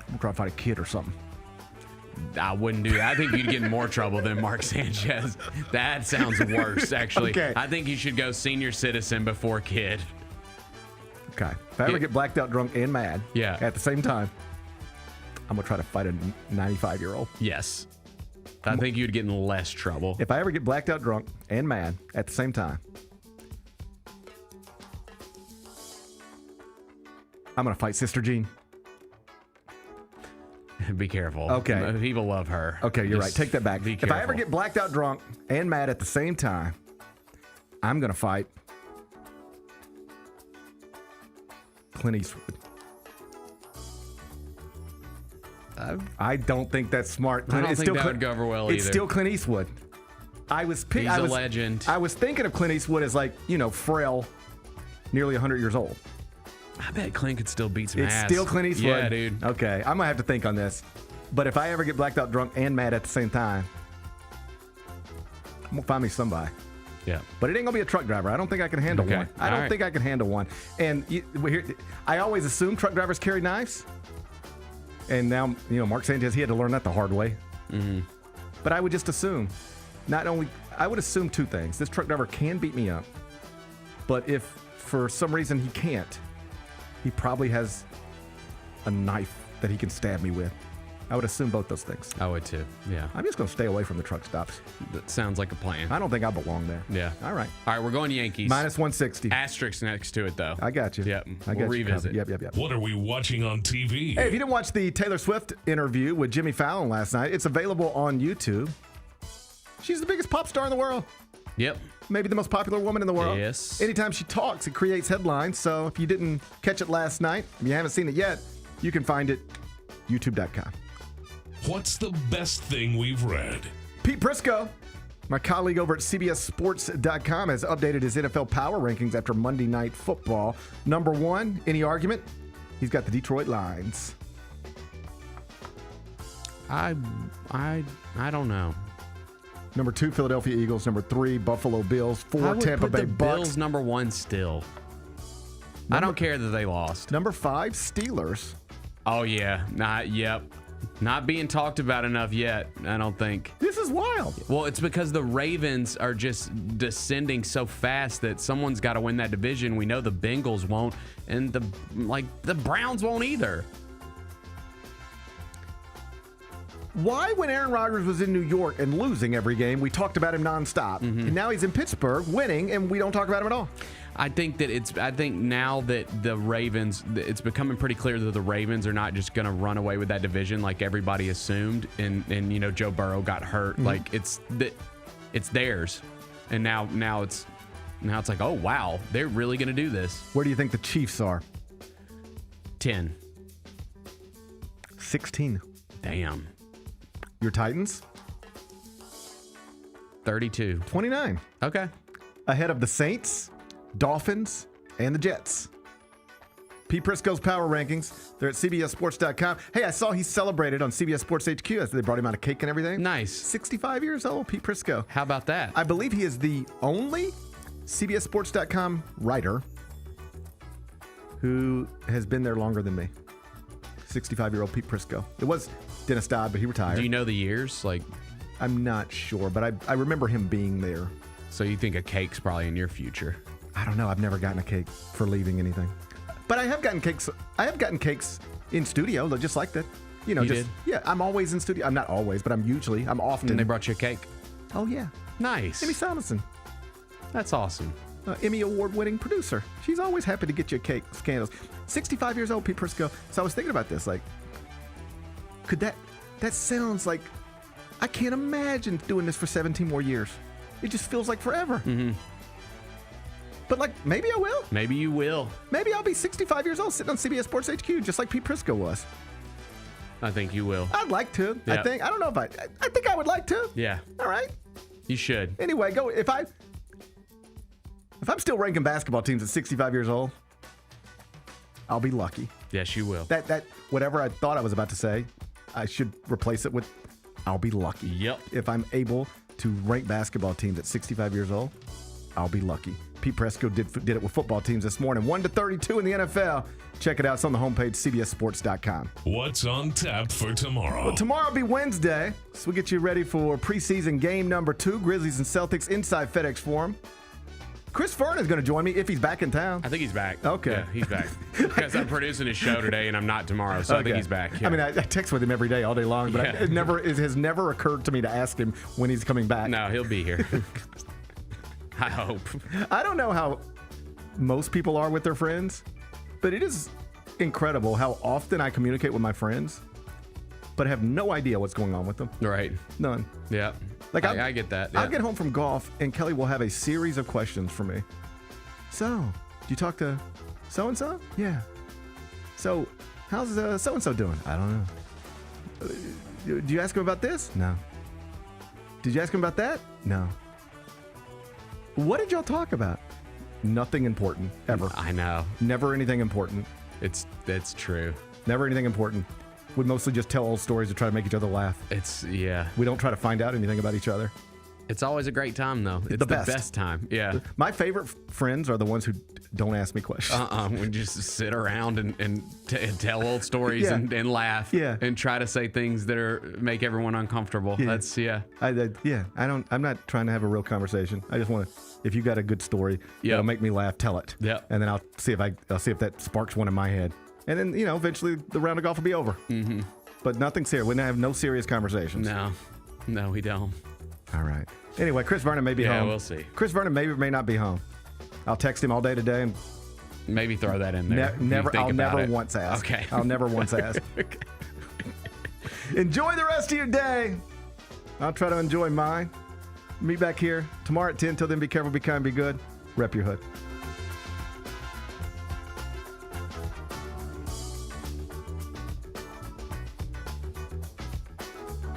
I'm trying to fight a kid or something. I wouldn't do that. I think you'd get in more trouble than Mark Sanchez. That sounds worse, actually. Okay. I think you should go senior citizen before kid. Okay. If I ever get blacked out drunk and mad at the same time, I'm going to try to fight a 95-year-old. Yes. I think you'd get in less trouble. If I ever get blacked out drunk and mad at the same time, I'm going to fight Sister Jean. Be careful. Okay. People love her. Okay, you're right. Take that back. Be If careful. I ever get blacked out drunk and mad at the same time, I'm going to fight Clint Eastwood. I don't think that's smart. I don't think that would go over well either. It's still Clint Eastwood. He's a legend. I was thinking of Clint Eastwood as like, frail, nearly 100 years old. I bet Clint could still beat some It's ass. still Clint Eastwood. Yeah, dude. Okay, I'm going to have to think on this. But if I ever get blacked out drunk and mad at the same time, I'm going to find me somebody. Yeah. But it ain't going to be a truck driver. I don't think I can handle one. I don't think I can handle one. And I always assume truck drivers carry knives. And now, Mark Sanchez, he had to learn that the hard way. But I would just assume, I would assume two things. This truck driver can beat me up. But if for some reason he can't, he probably has a knife that he can stab me with. I would assume both those things. I would too, yeah. I'm just going to stay away from the truck stops. That sounds like a plan. I don't think I belong there. Yeah. All right. All right, we're going Yankees. Minus 160. Asterisk next to it, though. I got you. Yep. I got We'll revisit. Yep. What are we watching on TV? Hey, if you didn't watch the Taylor Swift interview with Jimmy Fallon last night, it's available on YouTube. She's the biggest pop star in the world. Yep. Maybe the most popular woman in the world. Yes. Anytime she talks, it creates headlines. So if you didn't catch it last night, if you haven't seen it yet, you can find it youtube.com. What's the best thing we've read? Pete Prisco My colleague over at CBSSports.com has updated his NFL power rankings after Monday Night Football. Number 1, any argument? He's got the Detroit Lions. I don't know. Number 2, Philadelphia Eagles. Number 3, Buffalo Bills. 4, I would Tampa put Bay the Bucks. Bills number 1 still. I don't care that they lost. Number 5, Steelers. Oh yeah, not being talked about enough yet. I don't think. This is wild. Well, it's because the Ravens are just descending so fast that someone's got to win that division. We know the Bengals won't, and the Browns won't either. Why, when Aaron Rodgers was in New York and losing every game, we talked about him nonstop, and now he's in Pittsburgh winning, and we don't talk about him at all? I think now that the Ravens, it's becoming pretty clear that the Ravens are not just going to run away with that division like everybody assumed, and Joe Burrow got hurt. Like it's theirs, and now it's like, oh wow, they're really going to do this. Where do you think the Chiefs are? 10. 16. Damn. Your Titans? 32. 29. Okay. Ahead of the Saints, Dolphins, and the Jets. Pete Prisco's power rankings. They're at CBSSports.com. Hey, I saw he celebrated on CBS Sports HQ as they brought him out a cake and everything. Nice. 65 years old, Pete Prisco. How about that? I believe he is the only CBSSports.com writer who has been there longer than me. 65-year-old Pete Prisco. It was Dennis Dodd, but he retired. Do you know the years? I'm not sure, but I remember him being there. So you think a cake's probably in your future? I don't know. I've never gotten a cake for leaving anything. But I have gotten cakes. I have gotten cakes in studio, just like that. You did? Yeah, I'm always in studio. I'm not always, but I'm often. And they brought you a cake? Oh, yeah. Nice. Emmy Salmonson. That's awesome. Emmy award-winning producer. She's always happy to get you a cake. Scandals. 65 years old, Pete Prisco. So I was thinking about this. Could that sounds like, I can't imagine doing this for 17 more years. It just feels like forever. Mm-hmm. But maybe I will. Maybe you will. Maybe I'll be 65 years old sitting on CBS Sports HQ, just like Pete Prisco was. I think you will. I'd like to. Yeah. I don't know if I think I would like to. Yeah. All right. You should. Anyway, go. If I'm still ranking basketball teams at 65 years old, I'll be lucky. Yes, you will. That whatever I thought I was about to say, I should replace it with I'll be lucky. Yep. If I'm able to rank basketball teams at 65 years old, I'll be lucky. Pete Prisco did it with football teams this morning. 1-32 in the NFL. Check it out. It's on the homepage, CBSSports.com. What's on tap for tomorrow? Well, tomorrow will be Wednesday, so we'll get you ready for preseason game number 2, Grizzlies and Celtics inside FedEx Forum. Chris Vernon is going to join me if he's back in town. I think he's back. Okay. Yeah, he's back. Because I'm producing his show today and I'm not tomorrow, so I think he's back. Yeah. I mean, I text with him every day, all day long, but it has never occurred to me to ask him when he's coming back. No, he'll be here. I hope. I don't know how most people are with their friends, but it is incredible how often I communicate with my friends, but have no idea what's going on with them. Right. None. Yeah. I get that. Yeah. I'll get home from golf, and Kelly will have a series of questions for me. So, did you talk to so-and-so? Yeah. So, how's so-and-so doing? I don't know. Did you ask him about this? No. Did you ask him about that? No. What did y'all talk about? Nothing important, ever. I know. Never anything important. That's true. Never anything important. We mostly just tell old stories to try to make each other laugh. We don't try to find out anything about each other. It's always a great time, though. It's the best time. Yeah. My favorite friends are the ones who don't ask me questions. We just sit around and tell old stories and laugh. Yeah. And try to say things that make everyone uncomfortable. Yeah. I'm not trying to have a real conversation. I just want to, if you got a good story that'll make me laugh, tell it. Yeah. And then I'll see if that sparks one in my head. And then, eventually the round of golf will be over. Mm-hmm. But nothing serious. We have no serious conversations. No, we don't. All right. Anyway, Chris Vernon may be home. Yeah, we'll see. Chris Vernon may or may not be home. I'll text him all day today and maybe throw that in there. I'll never once ask. Okay. I'll never once ask. Enjoy the rest of your day. I'll try to enjoy mine. Meet back here tomorrow at 10. Till then, be careful, be kind, be good. Rep your hood.